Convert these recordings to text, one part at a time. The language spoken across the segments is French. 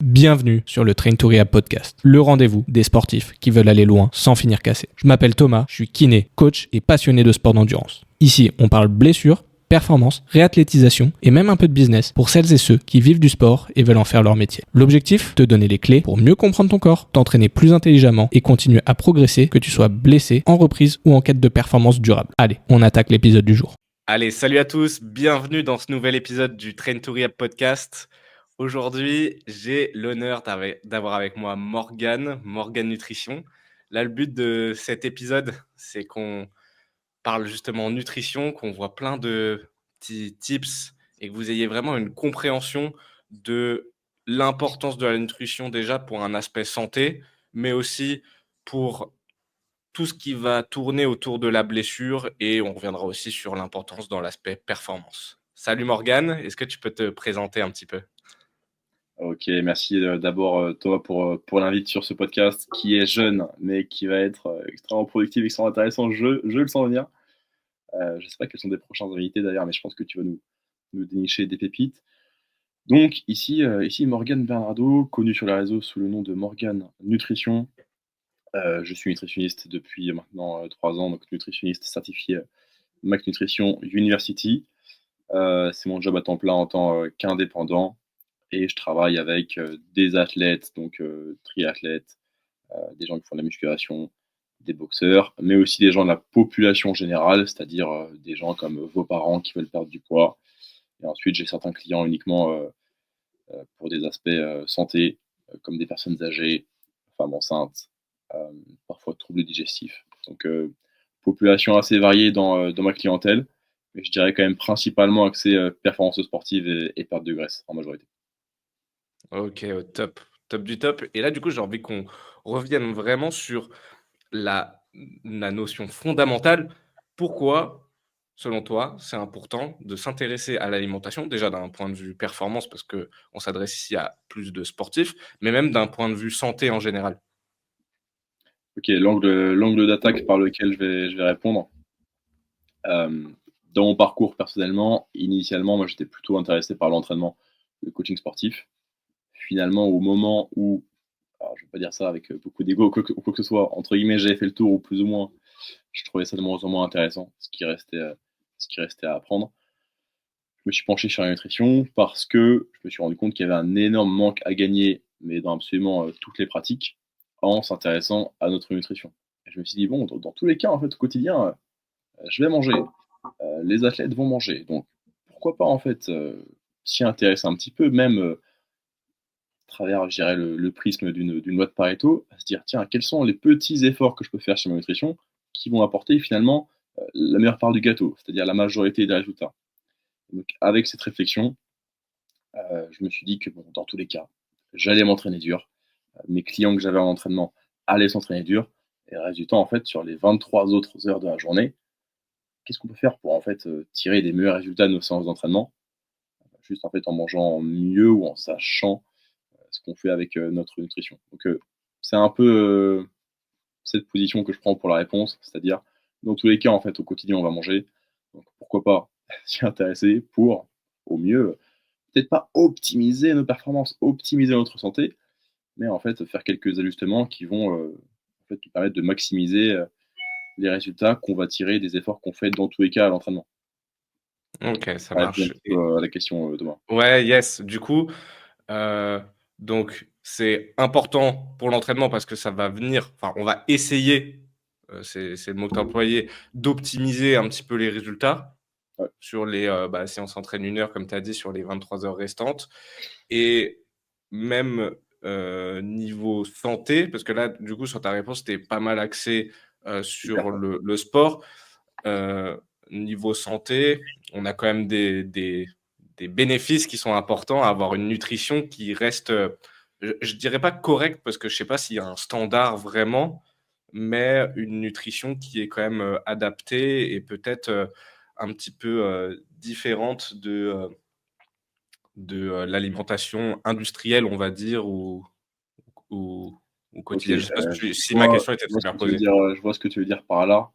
Bienvenue sur le Train to Rehab podcast, le rendez-vous des sportifs qui veulent aller loin sans finir cassés. Je m'appelle Thomas, je suis kiné, coach et passionné de sport d'endurance. Ici, on parle blessures, performance, réathlétisation et même un peu de business pour celles et ceux qui vivent du sport et veulent en faire leur métier. L'objectif, te donner les clés pour mieux comprendre ton corps, t'entraîner plus intelligemment et continuer à progresser, que tu sois blessé, en reprise ou en quête de performance durable. Allez, on attaque l'épisode du jour. Allez, salut à tous, bienvenue dans ce nouvel épisode du Train to Rehab podcast. Aujourd'hui, j'ai l'honneur d'avoir avec moi Morgane Nutrition. Là, le but de cet épisode, c'est qu'on parle justement nutrition, qu'on voit plein de petits tips et que vous ayez vraiment une compréhension de l'importance de la nutrition déjà pour un aspect santé, mais aussi pour tout ce qui va tourner autour de la blessure et on reviendra aussi sur l'importance dans l'aspect performance. Salut Morgane, est-ce que tu peux te présenter un petit peu? Ok, merci d'abord Thomas pour l'invite sur ce podcast qui est jeune mais qui va être extrêmement productif, extrêmement intéressant, je le sens venir. Je ne sais pas quels sont des prochains invités d'ailleurs, mais je pense que tu vas nous dénicher des pépites. Donc ici Morgane Bernardo, connu sur les réseaux sous le nom de Morgane Nutrition. Je suis nutritionniste depuis maintenant 3 ans, donc nutritionniste certifié Mac Nutrition University. C'est mon job à temps plein en tant qu'indépendant. Et je travaille avec des athlètes, donc triathlètes, des gens qui font de la musculation, des boxeurs, mais aussi des gens de la population générale, c'est-à-dire des gens comme vos parents qui veulent perdre du poids. Et ensuite, j'ai certains clients uniquement pour des aspects santé, comme des personnes âgées, femmes enceintes, euh, parfois troubles digestifs. Donc, population assez variée dans ma clientèle, mais je dirais quand même principalement axé performance sportive et perte de graisse en majorité. Ok, top, top du top. Et là, du coup, j'ai envie qu'on revienne vraiment sur la, la notion fondamentale. Pourquoi, selon toi, c'est important de s'intéresser à l'alimentation, déjà d'un point de vue performance, parce qu'on s'adresse ici à plus de sportifs, mais même d'un point de vue santé en général. Ok, l'angle d'attaque par lequel je vais répondre. Euh, dans mon parcours personnellement, initialement, moi j'étais plutôt intéressé par l'entraînement, le coaching sportif. Finalement, au moment où, alors je vais pas dire ça avec beaucoup d'ego ou quoi que ce soit, entre guillemets, j'avais fait le tour ou plus ou moins, je trouvais ça de moins en moins intéressant, ce qui restait à apprendre. Je me suis penché sur la nutrition parce que je me suis rendu compte qu'il y avait un énorme manque à gagner, mais dans absolument toutes les pratiques, en s'intéressant à notre nutrition. Et je me suis dit, bon, dans tous les cas, en fait, au quotidien, je vais manger, les athlètes vont manger. Donc, pourquoi pas, en fait, s'y intéresser un petit peu, même à travers, je dirais, le prisme d'une loi de Pareto, à se dire, tiens, quels sont les petits efforts que je peux faire sur ma nutrition qui vont apporter finalement la meilleure part du gâteau, c'est-à-dire la majorité des résultats. Donc, avec cette réflexion, je me suis dit que, bon, dans tous les cas, j'allais m'entraîner dur. Mes clients que j'avais en entraînement allaient s'entraîner dur. Et le reste du temps, en fait, sur les 23 autres heures de la journée, qu'est-ce qu'on peut faire pour en fait tirer des meilleurs résultats de nos séances d'entraînement, juste en fait en mangeant mieux ou en sachant ce qu'on fait avec notre nutrition. Donc c'est un peu cette position que je prends pour la réponse, c'est-à-dire dans tous les cas en fait au quotidien on va manger, donc pourquoi pas s'y intéresser pour au mieux peut-être pas optimiser nos performances, optimiser notre santé, mais en fait faire quelques ajustements qui vont en fait nous permettre de maximiser les résultats qu'on va tirer des efforts qu'on fait dans tous les cas à l'entraînement. Ok, ça Ça répond un marche. petit peu à la question, Thomas. Ouais, yes. Du coup, donc c'est important pour l'entraînement parce que ça va venir, enfin, on va essayer, c'est le mot que tu as employé, d'optimiser un petit peu les résultats Ouais. sur les, si on s'entraîne 1 heure, comme tu as dit, sur les 23 heures restantes. Et même niveau santé, parce que là, du coup, sur ta réponse, tu pas mal axé sur le sport. Euh, Niveau santé, on a quand même des bénéfices qui sont importants à avoir une nutrition qui reste, je dirais pas correcte, parce que je sais pas s'il y a un standard vraiment, mais une nutrition qui est quand même adaptée et peut-être un petit peu différente de l'alimentation industrielle, on va dire, ou, ou Ok, quotidienne. Je sais pas si ma question était je vois très ce bien que tu veux posée. dire, je vois ce que tu veux dire par là.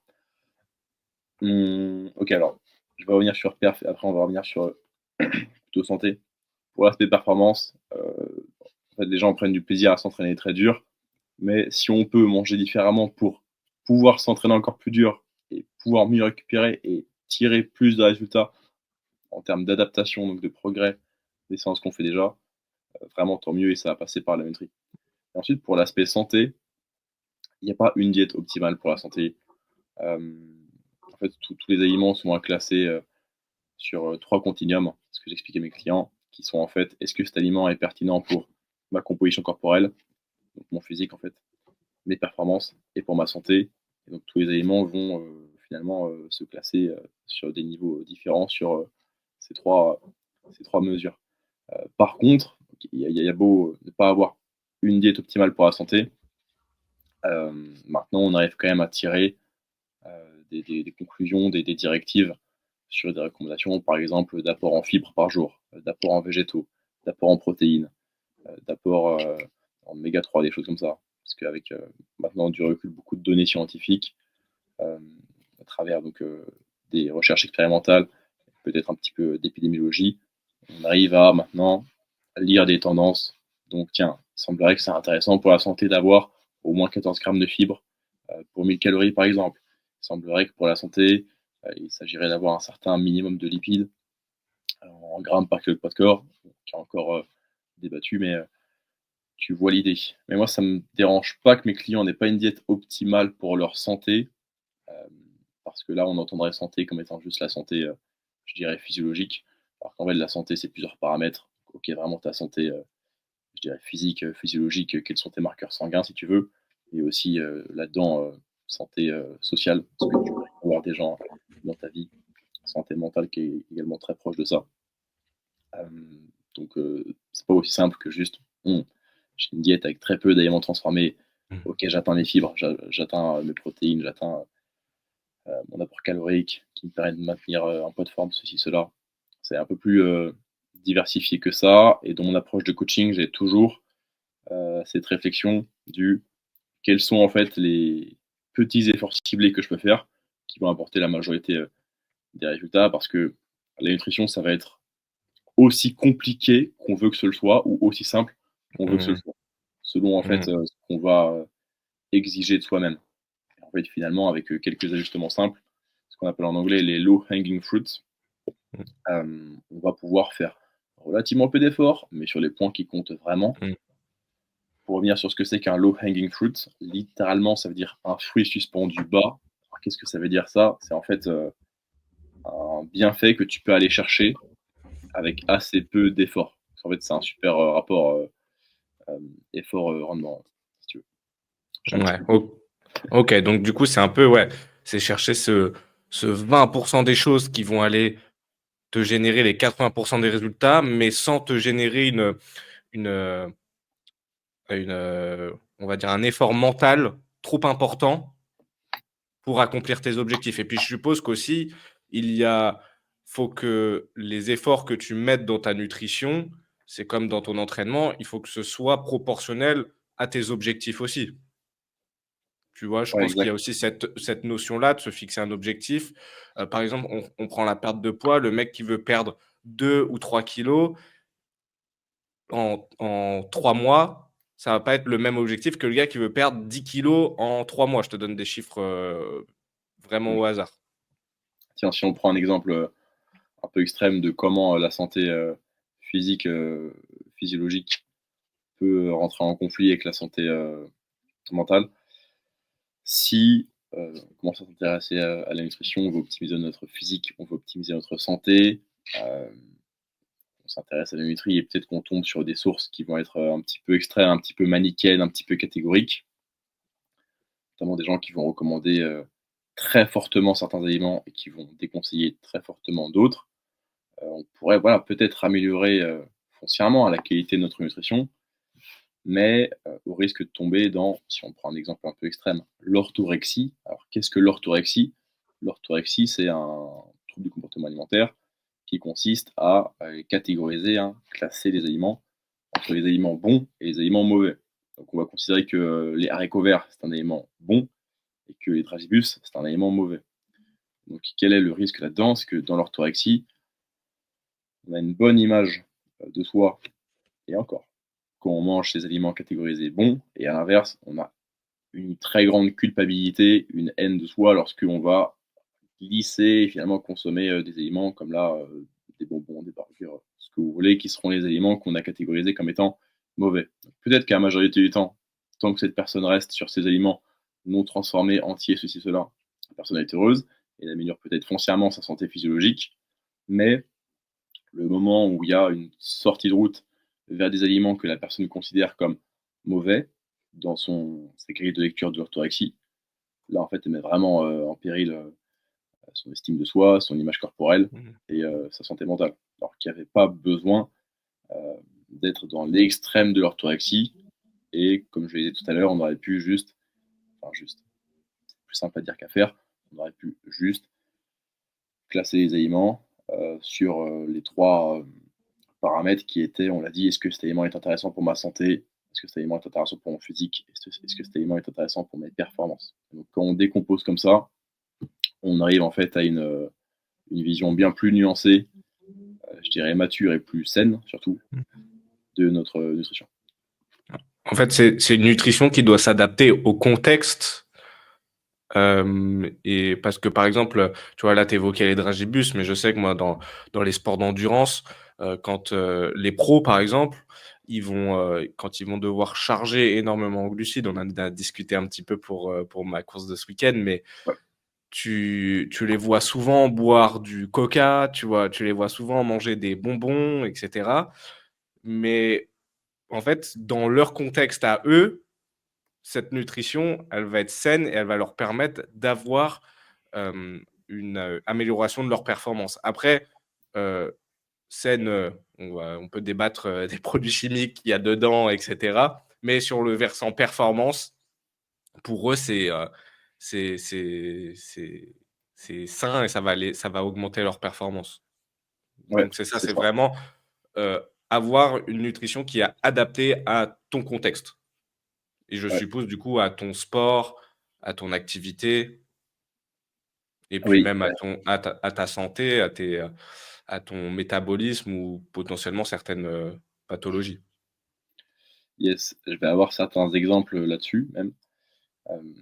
Ok, alors, je vais revenir sur perf et après on va revenir sur plutôt santé. Pour l'aspect performance, En fait, les gens prennent du plaisir à s'entraîner très dur, mais si on peut manger différemment pour pouvoir s'entraîner encore plus dur et pouvoir mieux récupérer et tirer plus de résultats en termes d'adaptation, donc de progrès des séances qu'on fait déjà, vraiment tant mieux et ça va passer par la nutri. Et ensuite, pour l'aspect santé, il n'y a pas une diète optimale pour la santé. En fait, tous les aliments sont classés sur 3 continuums, ce que j'explique à mes clients, qui sont en fait, est-ce que cet aliment est pertinent pour ma composition corporelle, donc mon physique en fait, mes performances et pour ma santé. Et donc tous les aliments vont finalement se classer sur des niveaux différents sur ces trois mesures. Par contre, il y a beau ne pas avoir une diète optimale pour la santé, maintenant on arrive quand même à tirer des conclusions, des directives sur des recommandations, par exemple d'apport en fibres par jour, d'apport en végétaux, d'apport en protéines, d'apport en oméga 3, des choses comme ça. Parce qu'avec maintenant du recul, beaucoup de données scientifiques, à travers donc, des recherches expérimentales, peut-être un petit peu d'épidémiologie, on arrive à maintenant lire des tendances. Donc tiens, il semblerait que c'est intéressant pour la santé d'avoir au moins 14 grammes de fibres pour 1000 calories par exemple. Il semblerait que pour la santé, il s'agirait d'avoir un certain minimum de lipides en grammes par kilo de poids de corps, qui est encore débattu, mais tu vois l'idée. Mais moi, ça me dérange pas que mes clients n'aient pas une diète optimale pour leur santé, euh, parce que là, on entendrait santé comme étant juste la santé, je dirais, physiologique, alors qu'en fait, la santé, c'est plusieurs paramètres. Ok, vraiment ta santé, je dirais, physique, physiologique, quels sont tes marqueurs sanguins, si tu veux, et aussi là-dedans, santé sociale, parce que tu peux avoir des gens dans ta vie, santé mentale qui est également très proche de ça. Euh, donc, c'est pas aussi simple que juste, j'ai une diète avec très peu d'aliments transformés. Ok, j'atteins mes fibres, j'atteins mes protéines, j'atteins mon apport calorique qui me permet de maintenir un poids de forme, ceci, cela. C'est un peu plus diversifié que ça. Et dans mon approche de coaching, j'ai toujours cette réflexion du quels sont en fait les petits efforts ciblés que je peux faire qui vont apporter la majorité des résultats parce que la nutrition, ça va être aussi compliqué qu'on veut que ce le soit ou aussi simple qu'on veut que ce le Mmh. soit, selon en fait Mmh. ce qu'on va exiger de soi-même. En fait, finalement, avec quelques ajustements simples, ce qu'on appelle en anglais les low hanging fruits, on va pouvoir faire relativement peu d'efforts, mais sur les points qui comptent vraiment. Mmh. Pour revenir sur ce que c'est qu'un low hanging fruit, littéralement, ça veut dire un fruit suspendu bas. Alors, qu'est-ce que ça veut dire ça? C'est en fait un bienfait que tu peux aller chercher avec assez peu d'efforts. En fait, c'est un super rapport effort-rendement, si tu veux. Je suis un petit Ouais, peu. OK, donc du coup, c'est un peu ouais, c'est chercher ce 20 des choses qui vont aller te générer les 80 des résultats, mais sans te générer une, on va dire un effort mental trop important pour accomplir tes objectifs et puis je suppose qu'aussi, il y a faut que les efforts que tu mettes dans ta nutrition, c'est comme dans ton entraînement, il faut que ce soit proportionnel à tes objectifs aussi. Tu vois? Je Ouais, pense qu'il y exact. a aussi cette notion-là de se fixer un objectif. Par exemple, on prend la perte de poids, le mec qui veut perdre 2 ou 3 kilos en 3 mois, ça va pas être le même objectif que le gars qui veut perdre 10 kilos en 3 mois. Je te donne des chiffres, vraiment Mm. au hasard. Tiens, si on prend un exemple un peu extrême de comment la santé physique, physiologique peut rentrer en conflit avec la santé mentale. Si on commence à s'intéresser à la nutrition, on veut optimiser notre physique, on veut optimiser notre santé, euh, on s'intéresse à la nutrie et peut-être qu'on tombe sur des sources qui vont être un petit peu extrêmes, un petit peu manichéennes, un petit peu catégoriques, notamment des gens qui vont recommander très fortement certains aliments et qui vont déconseiller très fortement d'autres. On pourrait voilà, peut-être améliorer foncièrement la qualité de notre nutrition, mais au risque de tomber dans, si on prend un exemple un peu extrême, l'orthorexie. Alors qu'est-ce que l'orthorexie? L'orthorexie, c'est un trouble du comportement alimentaire qui consiste à catégoriser, classer les aliments entre les aliments bons et les aliments mauvais. Donc on va considérer que les haricots verts, c'est un aliment bon et que les dragibus, c'est un aliment mauvais. Donc quel est le risque là-dedans? C'est que dans l'orthorexie, on a une bonne image de soi, et encore. quand on mange ces aliments catégorisés bons, et à l'inverse, on a une très grande culpabilité, une haine de soi lorsqu'on va glisser et finalement consommer des aliments comme là, des bonbons, des burgers, ce que vous voulez, qui seront les aliments qu'on a catégorisés comme étant mauvais. Donc, peut-être qu'à la majorité du temps, tant que cette personne reste sur ces aliments non transformés, entiers, ceci, cela, la personne est heureuse et elle améliore peut-être foncièrement sa santé physiologique, mais le moment où il y a une sortie de route vers des aliments que la personne considère comme mauvais dans sa grille de lecture de l'orthorexie, là, en fait, elle met vraiment en péril son estime de soi, son image corporelle Mmh. et sa santé mentale. Alors qu'il n'y avait pas besoin d'être dans l'extrême de l'orthorexie. Et comme je l'ai dit tout à l'heure, on aurait pu juste, plus simple à dire qu'à faire, on aurait pu juste classer les aliments sur les 3 paramètres qui étaient, on l'a dit, est-ce que cet aliment est intéressant pour ma santé? Est-ce que cet aliment est intéressant pour mon physique? Est-ce que cet aliment est intéressant pour mes performances? Donc quand on décompose comme ça, on arrive en fait à une vision bien plus nuancée, je dirais mature et plus saine surtout, Mmh. de notre nutrition. En fait, c'est une nutrition qui doit s'adapter au contexte. Et parce que, par exemple, tu vois, là, tu évoquais les dragibus, mais je sais que moi, dans les sports d'endurance, quand les pros, par exemple, quand ils vont devoir charger énormément en glucides, on en a discuté un petit peu pour ma course de ce week-end, mais Ouais. tu les vois souvent boire du coca, tu les vois souvent manger des bonbons, etc. Mais en fait, dans leur contexte à eux, cette nutrition, elle va être saine et elle va leur permettre d'avoir une amélioration de leur performance. Après, saine, on peut débattre des produits chimiques qu'il y a dedans, etc. Mais sur le versant performance, pour eux, c'est, c'est, c'est, c'est sain et ça va augmenter leur performance. Ouais, Donc, c'est ça, c'est c'est ça. vraiment avoir une nutrition qui est adaptée à ton contexte. Et je Ouais. suppose, du coup, à ton sport, à ton activité et puis Oui, même à ta santé, à ton métabolisme ou potentiellement certaines, pathologies. yes, je vais avoir certains exemples là-dessus même. Hem,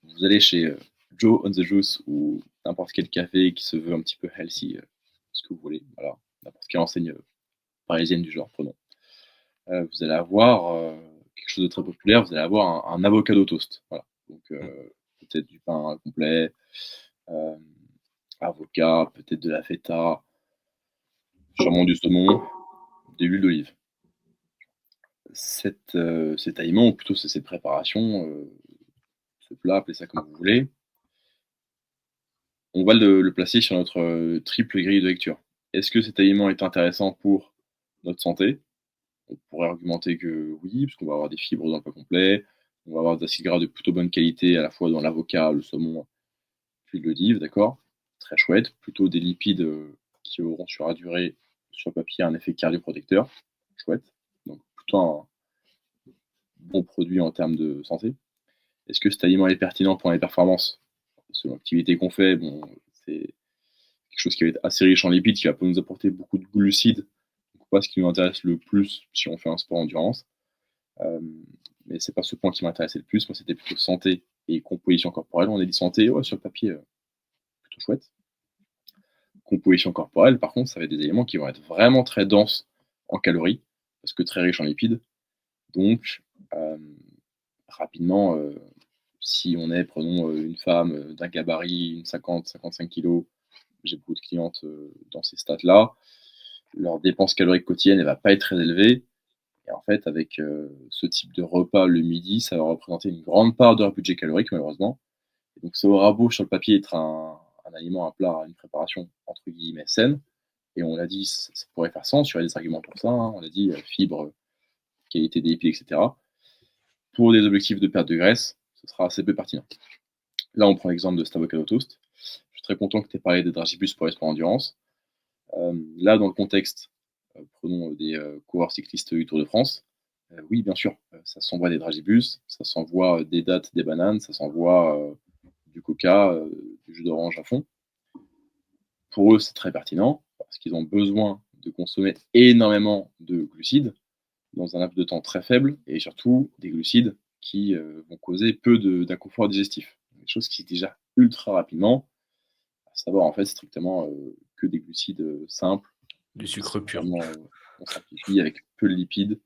Vous allez chez Joe on the Juice ou n'importe quel café qui se veut un petit peu healthy, ce que vous voulez, voilà, n'importe quelle enseigne parisienne du genre, prenons. Vous allez avoir quelque chose de très populaire, vous allez avoir un avocado toast, voilà. Donc Mmh. peut-être du pain complet, hem, avocat, peut-être de la feta, sûrement du saumon, de l'huile d'olive. Cet aliment ou plutôt cette préparation, ce plat, appelez ça comme vous voulez, on va le placer sur notre triple grille de lecture. Est-ce que cet aliment est intéressant pour notre santé? On pourrait argumenter que oui, parce qu'on va avoir des fibres dans le plat complet, on va avoir des acides gras de plutôt bonne qualité à la fois dans l'avocat, le saumon, puis l'olive, d'accord? Très chouette. Plutôt des lipides qui auront sur la durée, sur le papier, un effet cardioprotecteur. Chouette. Donc plutôt un bon produit en termes de santé. Est-ce que cet aliment est pertinent pour les performances? Selon l'activité qu'on fait, bon, c'est quelque chose qui va être assez riche en lipides, qui va pas nous apporter beaucoup de glucides. Donc pas ce qui nous intéresse le plus si on fait un sport endurance. Mais c'est pas ce point qui m'intéressait le plus. Moi, c'était plutôt santé et composition corporelle. On a dit santé, ouais, sur le papier, plutôt chouette. Composition corporelle, par contre, ça va être des éléments qui vont être vraiment très denses en calories, parce que très riches en lipides. Donc, rapidement, si on est, prenons une femme d'un gabarit, une 50-55 kilos, j'ai beaucoup de clientes dans ces stats-là, leur dépense calorique quotidienne, elle va pas être très élevée. Et en fait, avec ce type de repas le midi, ça va représenter une grande part de leur budget calorique, malheureusement. Et donc, ça aura beau sur le papier être un aliment, un plat, une préparation entre guillemets saine. Et on l'a dit, ça pourrait faire sens, il y aurait des arguments pour ça. Hein. On l'a dit, fibres, qualité des lipides, etc. Pour des objectifs de perte de graisse, ce sera assez peu pertinent. Là, on prend l'exemple de cet avocado toast. Je suis très content que tu aies parlé des dragibus pour les sports endurance. Là, dans le contexte, prenons des coureurs cyclistes du Tour de France. Oui, bien sûr, ça s'envoie des dragibus, ça s'envoie des dattes, des bananes, ça s'envoie du coca, du jus d'orange à fond. Pour eux, c'est très pertinent parce qu'ils ont besoin de consommer énormément de glucides. dans un laps de temps très faible et surtout des glucides qui vont causer peu d'inconfort digestif. Des choses qui se digèrent ultra rapidement, à savoir en fait strictement que des glucides simples. Du sucre C'est pur. vraiment, on simplifie avec peu de lipides,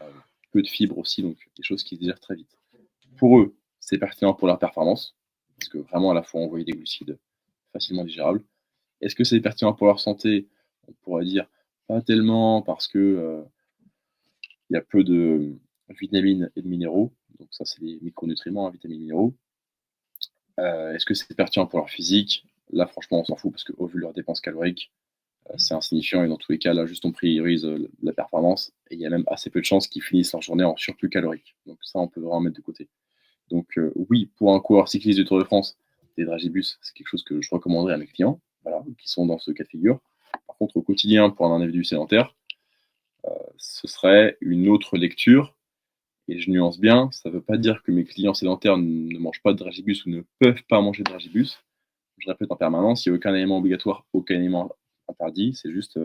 euh, peu de fibres aussi, donc des choses qui se digèrent très vite. Pour eux, c'est pertinent pour leur performance, parce que vraiment à la fois envoyer des glucides facilement digérables. Est-ce que c'est pertinent pour leur santé? On pourrait dire pas tellement parce que il y a peu de vitamines et de minéraux, donc ça c'est les micronutriments, hein, vitamines et minéraux. Est-ce que c'est pertinent pour leur physique? Là franchement on s'en fout parce qu'au vu de leurs dépenses caloriques, c'est insignifiant et dans tous les cas là juste on priorise la performance et il y a même assez peu de chances qu'ils finissent leur journée en surplus calorique. Donc ça on peut vraiment mettre de côté. Donc oui, pour un coureur cycliste du Tour de France, des dragibus, c'est quelque chose que je recommanderais à mes clients, voilà, qui sont dans ce cas de figure. Par contre, au quotidien, pour un individu sédentaire, ce serait une autre lecture. Et je nuance bien, ça ne veut pas dire que mes clients sédentaires ne mangent pas de dragibus ou ne peuvent pas manger de dragibus. Je répète en permanence, il n'y a aucun élément obligatoire, aucun élément interdit. C'est juste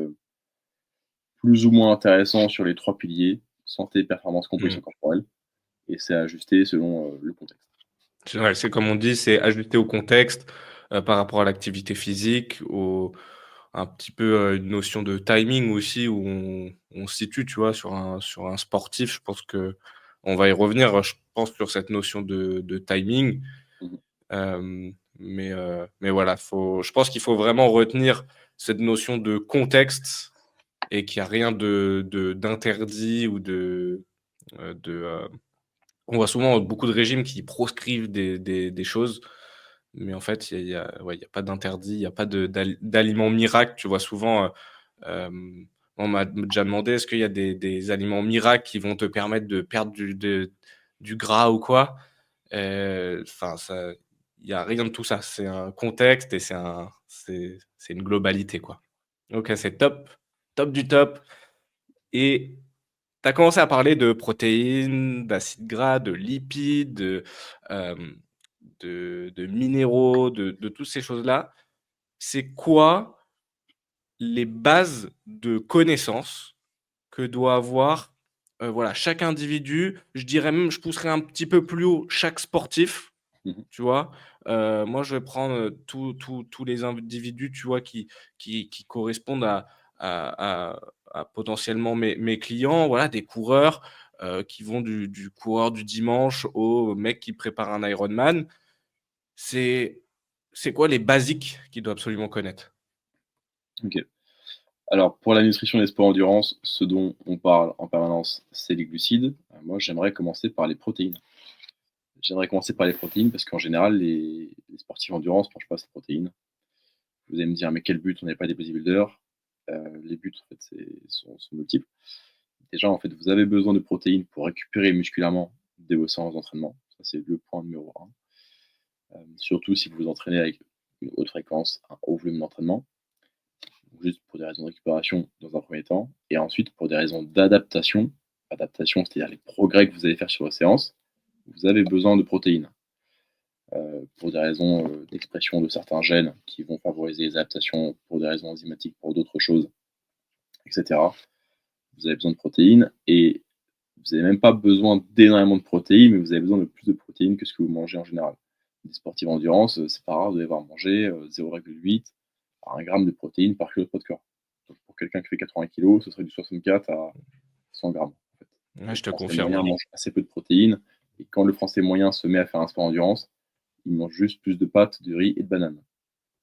plus ou moins intéressant sur les 3 piliers, santé, performance, composition corporelle. Et c'est ajusté selon le contexte. Ouais, c'est comme on dit, c'est ajusté au contexte, par rapport à l'activité physique, un petit peu, une notion de timing aussi où on se situe, tu vois, sur un sportif. Je pense qu'on va y revenir, je pense, sur cette notion de timing. Mmh. Mais voilà, je pense qu'il faut vraiment retenir cette notion de contexte et qu'il y a rien d'interdit ou on voit souvent beaucoup de régimes qui proscrivent des choses, mais en fait, ouais, il y a pas d'interdit, il y a pas d'aliments miracles. Tu vois souvent, on m'a déjà demandé: «Est-ce qu'il y a des aliments miracles qui vont te permettre de perdre du gras ou quoi?» Enfin, ça il y a rien de tout ça. C'est un contexte et c'est une globalité, quoi. OK, c'est top, top du top. Et tu as commencé à parler de protéines, d'acides gras, de lipides, hem, de minéraux, de toutes ces choses-là. C'est quoi les bases de connaissances que doit avoir, voilà, chaque individu? Je dirais même, je pousserais un petit peu plus haut, chaque sportif, Mmh. tu vois? Moi, je vais prendre, tous les individus, tu vois, qui correspondent à potentiellement mes clients, voilà, des coureurs, qui vont du coureur du dimanche au mec qui prépare un Ironman. C'est c'est quoi les basiques qu'il doit absolument connaître? OK. Alors pour la nutrition et les sports endurance, ce dont on parle en permanence, c'est les glucides. Moi, j'aimerais commencer par les protéines. J'aimerais commencer par les protéines parce qu'en général, les sportifs endurance ne mangent pas ces protéines. Vous allez me dire: «Mais quel but? On n'est pas des bodybuilders». Les buts, en fait, sont multiples. Déjà, en fait, vous avez besoin de protéines pour récupérer musculairement dès vos séances d'entraînement. Ça, c'est le point numéro 1. Surtout si vous vous entraînez avec une haute fréquence, un haut volume d'entraînement. Juste pour des raisons de récupération dans un premier temps, et ensuite pour des raisons d'adaptation. Adaptation, c'est-à-dire les progrès que vous allez faire sur vos séances, vous avez besoin de protéines. Pour des raisons d'expression de certains gènes qui vont favoriser les adaptations, pour des raisons enzymatiques, pour d'autres choses, etc. Vous avez besoin de protéines et vous n'avez même pas besoin d'énormément de protéines, mais vous avez besoin de plus de protéines que ce que vous mangez en général. Des sportifs endurance, c'est pas rare de les voir manger 0,8 à 1 gramme de protéines par kilo de poids de corps. Donc pour quelqu'un qui fait 80 kg, ce serait du 64 à 100 grammes. En fait. Ouais, Le je te français confirme. moyen mange assez peu de protéines, et quand le français moyen se met à faire un sport endurance, il mange juste plus de pâtes, de riz et de bananes,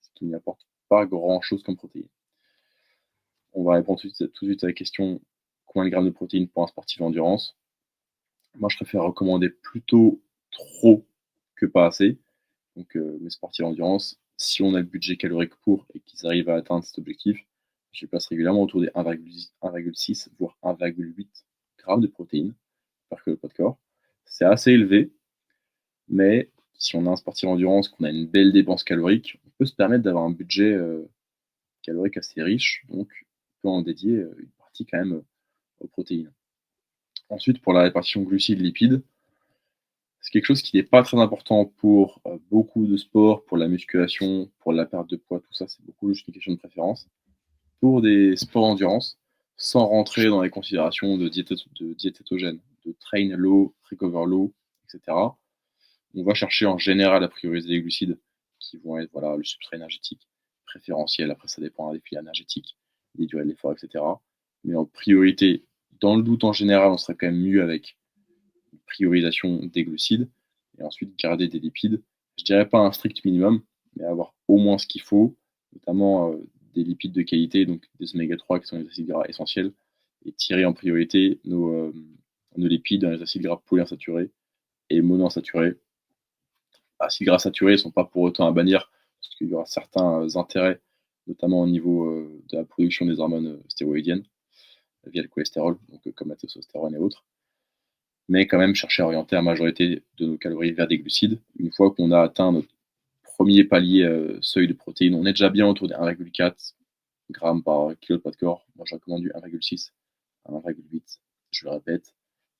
ce qui n'apporte pas grand-chose comme protéines. On va répondre tout de suite à la question: combien de grammes de protéines pour un sportif endurance? Moi, je préfère recommander plutôt trop que pas assez. Donc, mes sportifs endurance, si on a le budget calorique pour et qu'ils arrivent à atteindre cet objectif, je les place régulièrement autour des 1,6 voire 1,8 grammes de protéines par kilo de poids de corps. C'est assez élevé, mais si on a un sportif endurance, qu'on a une belle dépense calorique, on peut se permettre d'avoir un budget calorique assez riche, donc on peut en dédier une partie quand même aux protéines. Ensuite, pour la répartition glucides-lipides, c'est quelque chose qui n'est pas très important pour beaucoup de sports, pour la musculation, pour la perte de poids, tout ça, c'est beaucoup juste une question de préférence. Pour des sports endurance, sans rentrer dans les considérations de diète cétogène, de train low, recover low, etc. On va chercher en général à prioriser les glucides qui vont être le substrat énergétique préférentiel. Après, ça dépend des filières énergétiques, des durées de l'effort, etc. Mais en priorité, dans le doute en général, on serait quand même mieux avec une priorisation des glucides et ensuite garder des lipides. Je dirais pas un strict minimum, mais avoir au moins ce qu'il faut, notamment des lipides de qualité, donc des oméga 3 qui sont les acides gras essentiels, et tirer en priorité nos lipides dans les acides gras polyinsaturés et monoinsaturés. Acides gras saturés ne sont pas pour autant à bannir, parce qu'il y aura certains intérêts, notamment au niveau de la production des hormones stéroïdiennes via le cholestérol, donc comme la testostérone et autres. Mais quand même chercher à orienter la majorité de nos calories vers des glucides. Une fois qu'on a atteint notre premier palier seuil de protéines, on est déjà bien autour des 1,4 g par kilo de poids de corps. Moi, je recommande du 1,6 à 1,8, je le répète.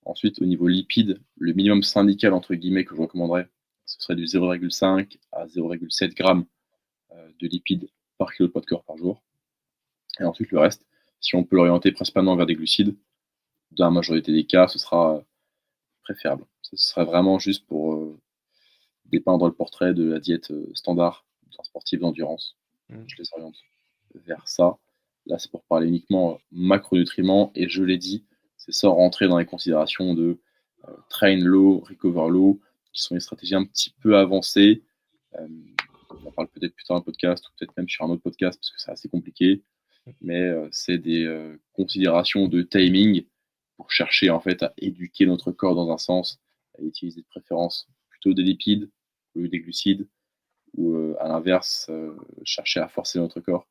Ensuite, au niveau lipides, le minimum syndical, entre guillemets, que je recommanderais, ce serait du 0,5 à 0,7 g de lipides par kilo de poids de corps par jour. Et ensuite, le reste, si on peut l'orienter principalement vers des glucides, dans la majorité des cas, ce sera préférable. Ce serait vraiment juste pour dépeindre le portrait de la diète standard d'un sportif d'endurance. Je les oriente vers ça. Là, c'est pour parler uniquement macronutriments, et je l'ai dit, c'est sans rentrer dans les considérations de train low, recover low, qui sont des stratégies un petit peu avancées. On en parle peut-être plus tard dans le podcast, ou peut-être même sur un autre podcast, parce que c'est assez compliqué. Mais c'est des considérations de timing pour chercher en fait à éduquer notre corps dans un sens, à utiliser de préférence plutôt des lipides au lieu des glucides, ou à l'inverse, chercher à forcer notre corps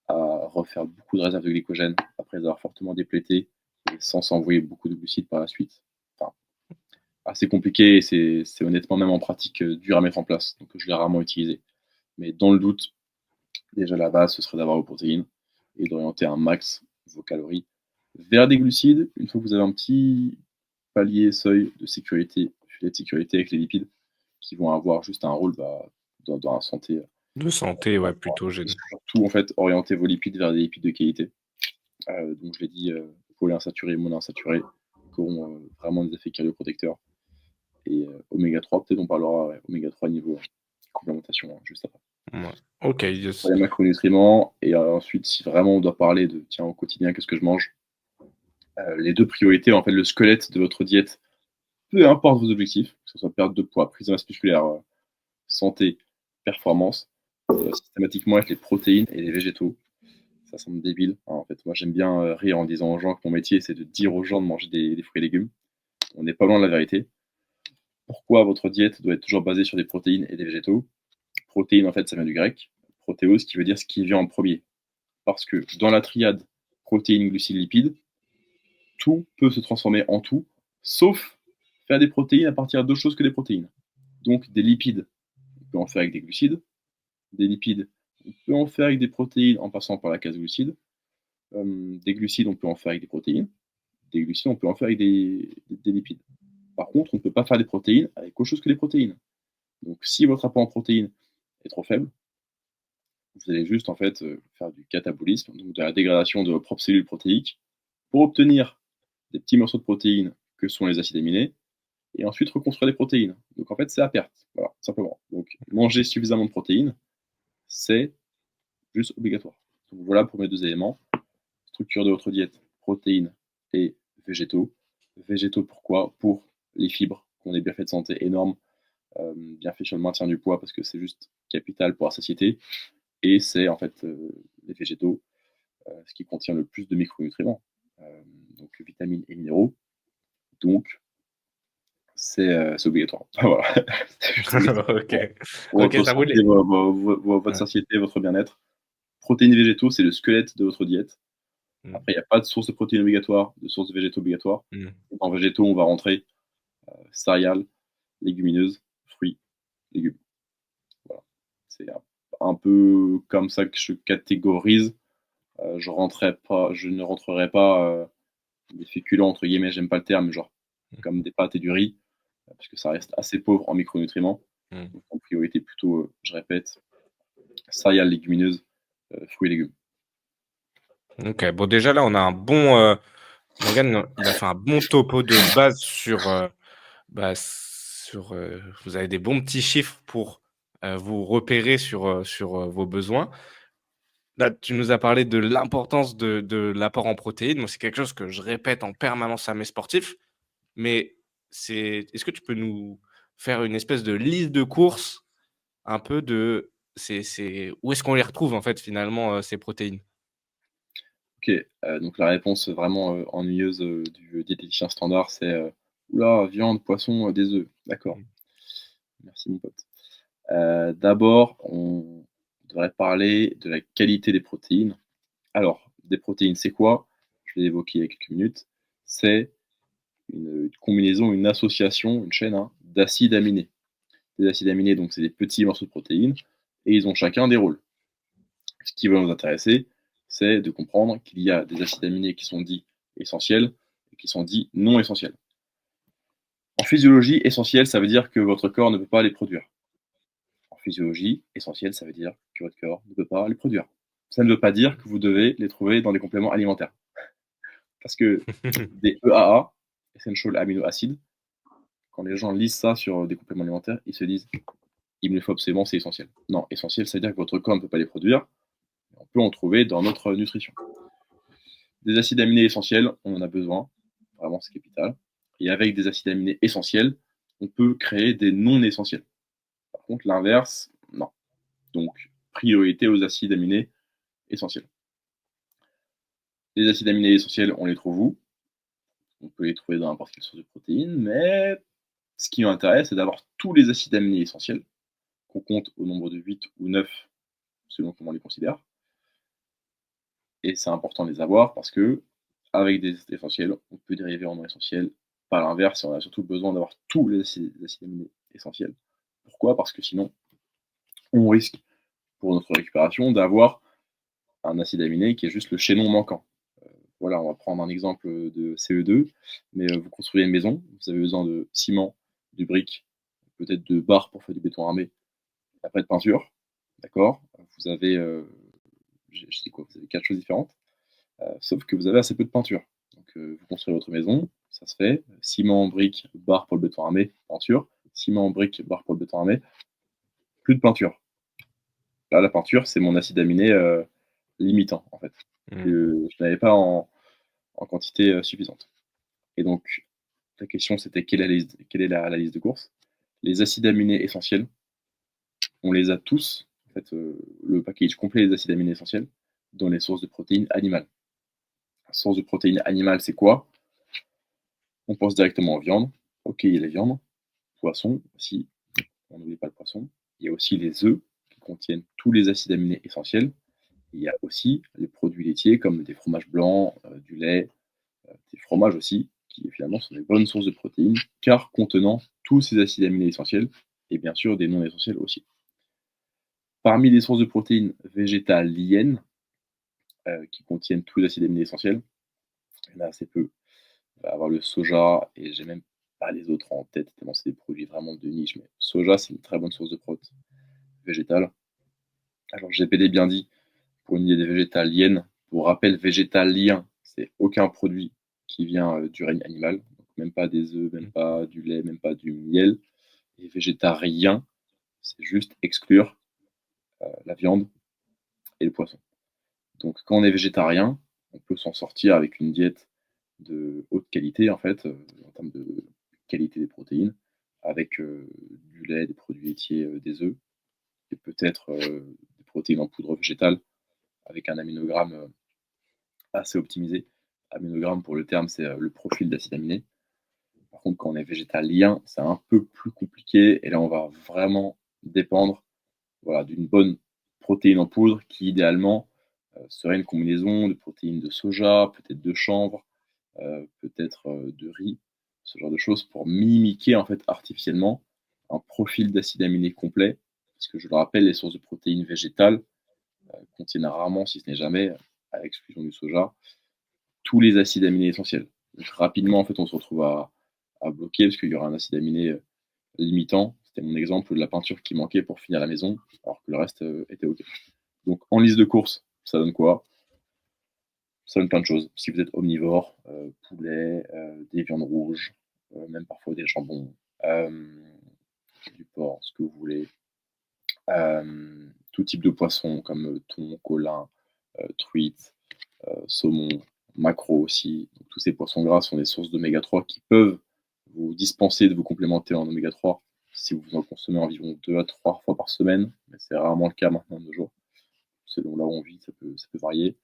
à refaire beaucoup de réserves de glycogène après avoir fortement déplété et sans s'envoyer beaucoup de glucides par la suite. Enfin, assez compliqué, et c'est honnêtement même en pratique dur à mettre en place, donc je l'ai rarement utilisé. Mais dans le doute, déjà la base, ce serait d'avoir vos protéines et d'orienter un max vos calories vers des glucides. Une fois que vous avez un petit palier, seuil de sécurité, filet de sécurité avec les lipides, qui vont avoir juste un rôle dans la santé. De santé, ouais, plutôt gêne. Surtout, en fait, orienter vos lipides vers des lipides de qualité. Donc, je l'ai dit, polyinsaturés et monoinsaturés, qui auront vraiment des effets cardioprotecteurs. Et oméga 3, peut-être on parlera oméga 3 niveau complémentation juste après. Ouais. Ok, yes. Les macronutriments, et ensuite, si vraiment on doit parler de tiens, au quotidien, qu'est-ce que je mange, les deux priorités, en fait, le squelette de votre diète, peu importe vos objectifs, que ce soit perte de poids, prise de masse musculaire, santé, performance, systématiquement être les protéines et les végétaux. Ça semble débile. En fait, moi, j'aime bien rire en disant aux gens que mon métier, c'est de dire aux gens de manger des fruits et légumes. On n'est pas loin de la vérité. Pourquoi votre diète doit être toujours basée sur des protéines et des végétaux? Protéines, en fait, ça vient du grec. Protéos, qui veut dire ce qui vient en premier. Parce que dans la triade protéines, glucides, lipides, tout peut se transformer en tout, sauf faire des protéines à partir d'autre chose que des protéines. Donc des lipides, on peut en faire avec des glucides. Des lipides, on peut en faire avec des protéines en passant par la case glucides. Des glucides, on peut en faire avec des protéines. Des glucides, on peut en faire avec des lipides. Par contre, on ne peut pas faire des protéines avec autre chose que des protéines. Donc si votre apport en protéines est trop faible, vous allez juste en fait faire du catabolisme, donc de la dégradation de vos propres cellules protéiques, pour obtenir des petits morceaux de protéines que sont les acides aminés, et ensuite reconstruire des protéines. Donc en fait, c'est à perte, voilà, simplement. Donc manger suffisamment de protéines, c'est juste obligatoire. Donc voilà pour mes deux éléments. Structure de votre diète, protéines et végétaux. Végétaux pourquoi? Pour les fibres, qu'on ait bien fait de santé énorme, bien fait sur le maintien du poids, parce que c'est juste capital pour la satiété. Et c'est en fait les végétaux, ce qui contient le plus de micronutriments, donc vitamines et minéraux. Donc c'est obligatoire. Voilà. Ok. Pour Ok, votre ça roule. santé, votre satiété, votre bien-être. Protéines et végétaux, c'est le squelette de votre diète. Après, il n'y a pas de source de protéines obligatoire, de source de végétaux obligatoire. En végétaux, on va rentrer céréales, légumineuses, fruits, légumes. Voilà. C'est un peu comme ça que je catégorise. Je ne rentrerai pas des féculents, entre guillemets, j'aime pas le terme, genre comme des pâtes et du riz, parce que ça reste assez pauvre en micronutriments. Donc, en priorité, plutôt, je répète, céréales, légumineuses, fruits et légumes. Ok, bon déjà là on a un bon Morgan, il a fait un bon topo de base sur vous avez des bons petits chiffres pour vous repérer sur vos besoins. Là, tu nous as parlé de l'importance de l'apport en protéines. Moi, c'est quelque chose que je répète en permanence à mes sportifs. Mais est-ce que tu peux nous faire une espèce de liste de courses un peu de où est-ce qu'on les retrouve en fait finalement ces protéines? Ok, donc la réponse vraiment ennuyeuse du diététicien standard, c'est oula, viande, poisson, des œufs. D'accord, Mmh. merci mon pote. D'abord, on devrait parler de la qualité des protéines. Alors, des protéines, c'est quoi? Je l'ai évoqué il y a quelques minutes. C'est une combinaison, une association, une chaîne d'acides aminés. Les acides aminés, donc c'est des petits morceaux de protéines, et ils ont chacun des rôles. Ce qui va nous intéresser, c'est de comprendre qu'il y a des acides aminés qui sont dits essentiels et qui sont dits non essentiels. En physiologie, essentiel, ça veut dire que votre corps ne peut pas les produire. En physiologie, essentiel, ça veut dire que votre corps ne peut pas les produire. Ça ne veut pas dire que vous devez les trouver dans des compléments alimentaires. Parce que des EAA, Essential Amino Acids, quand les gens lisent ça sur des compléments alimentaires, ils se disent il me les faut absolument, c'est essentiel. Non, essentiel, ça veut dire que votre corps ne peut pas les produire. On peut en trouver dans notre nutrition. Des acides aminés essentiels, on en a besoin, vraiment c'est capital. Et avec des acides aminés essentiels, on peut créer des non essentiels. Par contre, l'inverse, non. Donc, priorité aux acides aminés essentiels. Les acides aminés essentiels, on les trouve où? On peut les trouver dans n'importe quelle source de protéines, mais ce qui m'intéresse, c'est d'avoir tous les acides aminés essentiels, qu'on compte au nombre de 8 ou 9, selon comment on les considère. Et c'est important de les avoir parce que, avec des essentiels, on peut dériver en non essentiels. Par l'inverse, on a surtout besoin d'avoir tous les acides aminés essentiels. Pourquoi? Parce que sinon, on risque, pour notre récupération, d'avoir un acide aminé qui est juste le chaînon manquant. Voilà, on va prendre un exemple de CE2, mais vous construisez une maison, vous avez besoin de ciment, de briques, peut-être de barres pour faire du béton armé, après de peinture, d'accord? Vous avez, je dis quoi? Vous avez 4 choses différentes. Sauf que vous avez assez peu de peinture. Donc, vous construisez votre maison, ça se fait. Ciment, briques, barre pour le béton armé, peinture. Ciment, briques, barre pour le béton armé, plus de peinture. Là, la peinture, c'est mon acide aminé limitant, en fait, Mmh. que je n'avais pas en quantité suffisante. Et donc, la question, c'était quelle est la liste de courses? Les acides aminés essentiels, on les a tous, en fait, le package complet des acides aminés essentiels, dans les sources de protéines animales. La source de protéines animales, c'est quoi? On pense directement aux viandes. Ok, il y a les viandes. Poisson aussi, on n'oublie pas le poisson. Il y a aussi les œufs qui contiennent tous les acides aminés essentiels. Il y a aussi les produits laitiers comme des fromages blancs, du lait, des fromages aussi, qui finalement sont des bonnes sources de protéines, car contenant tous ces acides aminés essentiels, et bien sûr des non essentiels aussi. Parmi les sources de protéines végétaliennes, qui contiennent tous les acides aminés essentiels, il y en a assez peu. On va avoir le soja, et j'ai même pas les autres en tête, tellement c'est des produits vraiment de niche, mais soja, c'est une très bonne source de protéines végétales. Alors, GPD bien dit, pour une idée des végétaliennes, pour rappel, végétalien, c'est aucun produit qui vient du règne animal, donc même pas des œufs, même Mmh. pas du lait, même pas du miel. Et végétarien, c'est juste exclure la viande et le poisson. Donc, quand on est végétarien, on peut s'en sortir avec une diète de haute qualité, en fait, en termes de qualité des protéines, avec du lait, des produits laitiers, des œufs, et peut-être des protéines en poudre végétale, avec un aminogramme assez optimisé. Aminogramme, pour le terme, c'est le profil d'acide aminé. Par contre, quand on est végétalien, c'est un peu plus compliqué, et là, on va vraiment dépendre voilà, d'une bonne protéine en poudre qui, idéalement, serait une combinaison de protéines de soja, peut-être de chanvre, peut-être de riz, ce genre de choses, pour mimiquer en fait artificiellement un profil d'acide aminé complet. Parce que je le rappelle, les sources de protéines végétales contiennent rarement, si ce n'est jamais, à l'exclusion du soja, tous les acides aminés essentiels. Donc, rapidement, en fait, on se retrouve à bloquer parce qu'il y aura un acide aminé limitant. C'était mon exemple de la peinture qui manquait pour finir la maison, alors que le reste était OK. Donc, en liste de courses, ça donne quoi? Ça donne plein de choses. Si vous êtes omnivore, poulet, des viandes rouges, même parfois des jambons, du porc, ce que vous voulez. Tout type de poisson comme thon, colin, truite, saumon, maquereau aussi. Donc, tous ces poissons gras sont des sources d'oméga 3 qui peuvent vous dispenser de vous complémenter en oméga 3 si vous en consommez environ 2 à 3 fois par semaine, mais c'est rarement le cas maintenant de nos jours. Selon là où on vit, ça peut varier.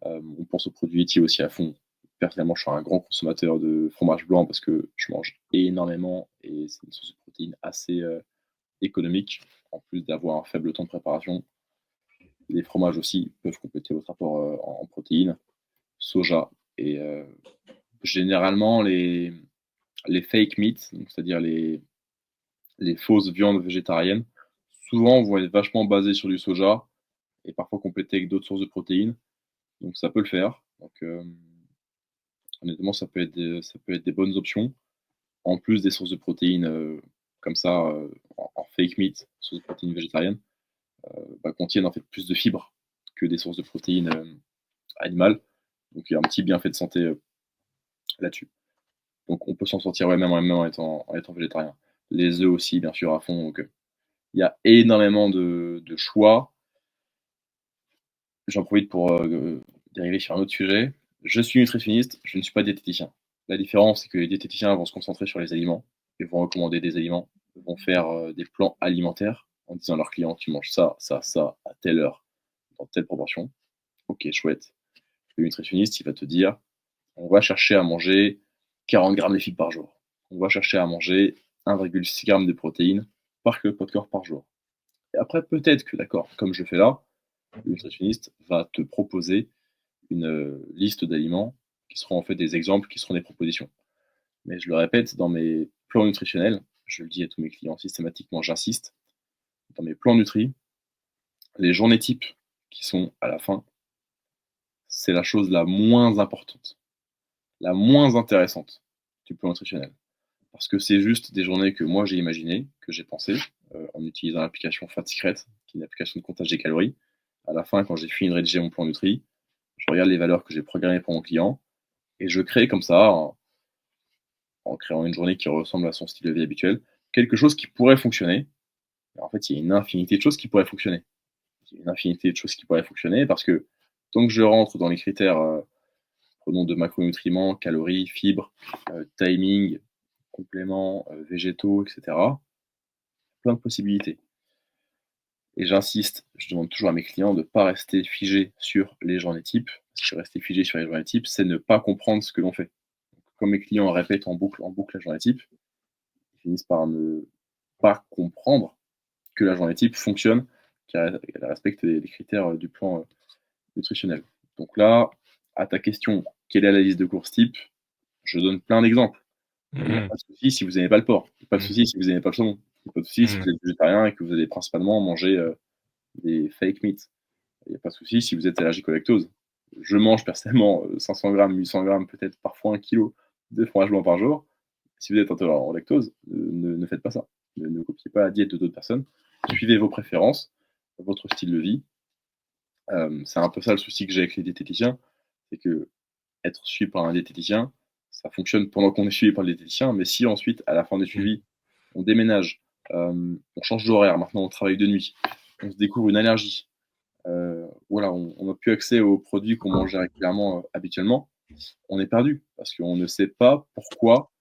On pense aux produits laitiers aussi à fond. Personnellement, je suis un grand consommateur de fromage blanc parce que je mange énormément et c'est une source de protéines assez économique, en plus d'avoir un faible temps de préparation. Les fromages aussi peuvent compléter votre apport en protéines, soja et généralement les fake meats, c'est-à-dire les fausses viandes végétariennes, souvent vont être vachement basées sur du soja et parfois complétées avec d'autres sources de protéines. Donc ça peut le faire. Donc honnêtement, ça peut être des bonnes options. En plus des sources de protéines comme ça, en fake meat, sources de protéines végétariennes, contiennent en fait plus de fibres que des sources de protéines animales. Donc il y a un petit bienfait de santé là-dessus. Donc on peut s'en sortir même en étant végétarien. Les œufs aussi, bien sûr, à fond. Donc il y a énormément de choix. J'en profite pour dériver sur un autre sujet. Je suis nutritionniste, je ne suis pas diététicien. La différence, c'est que les diététiciens vont se concentrer sur les aliments, ils vont recommander des aliments, ils vont faire des plans alimentaires en disant à leurs clients tu manges ça, ça, ça, à telle heure, dans telle proportion. Ok, chouette. Le nutritionniste, il va te dire on va chercher à manger 40 grammes de fibres par jour. On va chercher à manger 1,6 g de protéines par kilo de poids de corps par jour. Et après, peut-être que, d'accord, comme je fais là, le nutritionniste va te proposer une liste d'aliments qui seront en fait des exemples, qui seront des propositions. Mais je le répète, dans mes plans nutritionnels, je le dis à tous mes clients systématiquement, j'insiste, dans mes plans nutri, les journées types qui sont à la fin, c'est la chose la moins importante, la moins intéressante du plan nutritionnel. Parce que c'est juste des journées que moi j'ai imaginées, que j'ai pensées, en utilisant l'application Fat Secret, qui est une application de comptage des calories. À la fin, quand j'ai fini de rédiger mon plan Nutri, je regarde les valeurs que j'ai programmées pour mon client et je crée comme ça, en créant une journée qui ressemble à son style de vie habituel, quelque chose qui pourrait fonctionner. Et en fait, il y a une infinité de choses qui pourraient fonctionner. Il y a une infinité de choses qui pourraient fonctionner parce que tant que je rentre dans les critères, prenons de macronutriments, calories, fibres, timing, compléments végétaux, etc., plein de possibilités. Et j'insiste, je demande toujours à mes clients de ne pas rester figé sur les journées types. Parce que rester figé sur les journées types, c'est ne pas comprendre ce que l'on fait. Donc, quand mes clients répètent en boucle la journée type, ils finissent par ne pas comprendre que la journée type fonctionne, qu'elle respecte les critères du plan nutritionnel. Donc là, à ta question, quelle est la liste de courses type? Je donne plein d'exemples. Il n'y a pas de souci si vous n'aimez pas le porc. Il n'y a pas de souci si vous n'aimez pas le saumon. Il n'y a pas de souci si vous êtes végétarien et que vous allez principalement manger des fake meats. Il n'y a pas de souci si vous êtes allergique au lactose. Je mange personnellement 500 grammes, 800 grammes, peut-être parfois 1 kilo de fromage blanc par jour. Si vous êtes intolérant au lactose, ne faites pas ça. Ne copiez pas la diète de d'autres personnes. Suivez vos préférences, votre style de vie. C'est un peu ça le souci que j'ai avec les diététiciens, c'est que être suivi par un diététicien, ça fonctionne pendant qu'on est suivi par le diététicien, mais si ensuite, à la fin des suivis, on déménage, on change d'horaire, maintenant on travaille de nuit, on se découvre une allergie, voilà, on n'a plus accès aux produits qu'on mangeait régulièrement habituellement, on est perdu parce qu'on ne sait pas pourquoi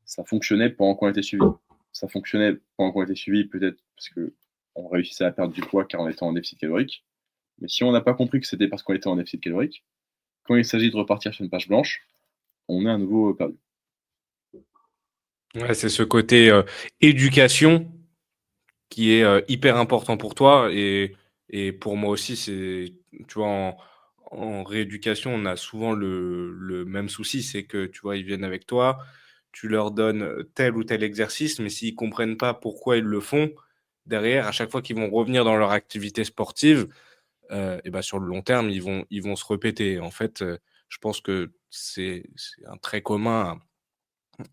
ça fonctionnait pendant qu'on était suivi. Ça fonctionnait pendant qu'on était suivi peut-être parce qu'on réussissait à perdre du poids car on était en déficit calorique. Mais si on n'a pas compris que c'était parce qu'on était en déficit calorique, quand il s'agit de repartir sur une page blanche, on est à nouveau perdu. Ouais, c'est ce côté éducation qui est hyper important pour toi et pour moi aussi. C'est, tu vois, en rééducation, on a souvent le même souci, c'est que, tu vois, ils viennent avec toi, tu leur donnes tel ou tel exercice, mais s'ils comprennent pas pourquoi ils le font, derrière, à chaque fois qu'ils vont revenir dans leur activité sportive, et ben, sur le long terme, ils vont se répéter. En fait, je pense que c'est un trait commun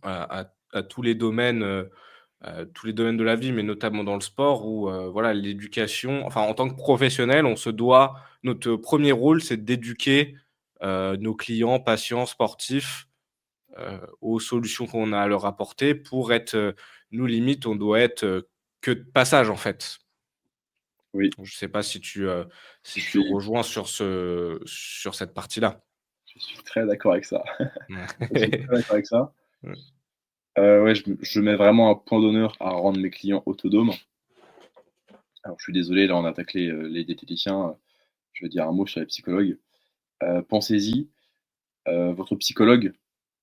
à tous les domaines de la vie, mais notamment dans le sport où, voilà, l'éducation, enfin, en tant que professionnel, on se doit, notre premier rôle, c'est d'éduquer nos clients, patients, sportifs, aux solutions qu'on a à leur apporter pour être, nous limite, on doit être, que de passage en fait. Oui, Je sais pas je si tu suis, rejoins sur cette partie-là? je suis très d'accord avec ça. Je suis très d'accord avec ça. Ouais. Ouais, je mets vraiment un point d'honneur à rendre mes clients autonomes. Alors, je suis désolé, là, on attaque les diététiciens. Je vais dire un mot sur les psychologues. Pensez-y, votre psychologue,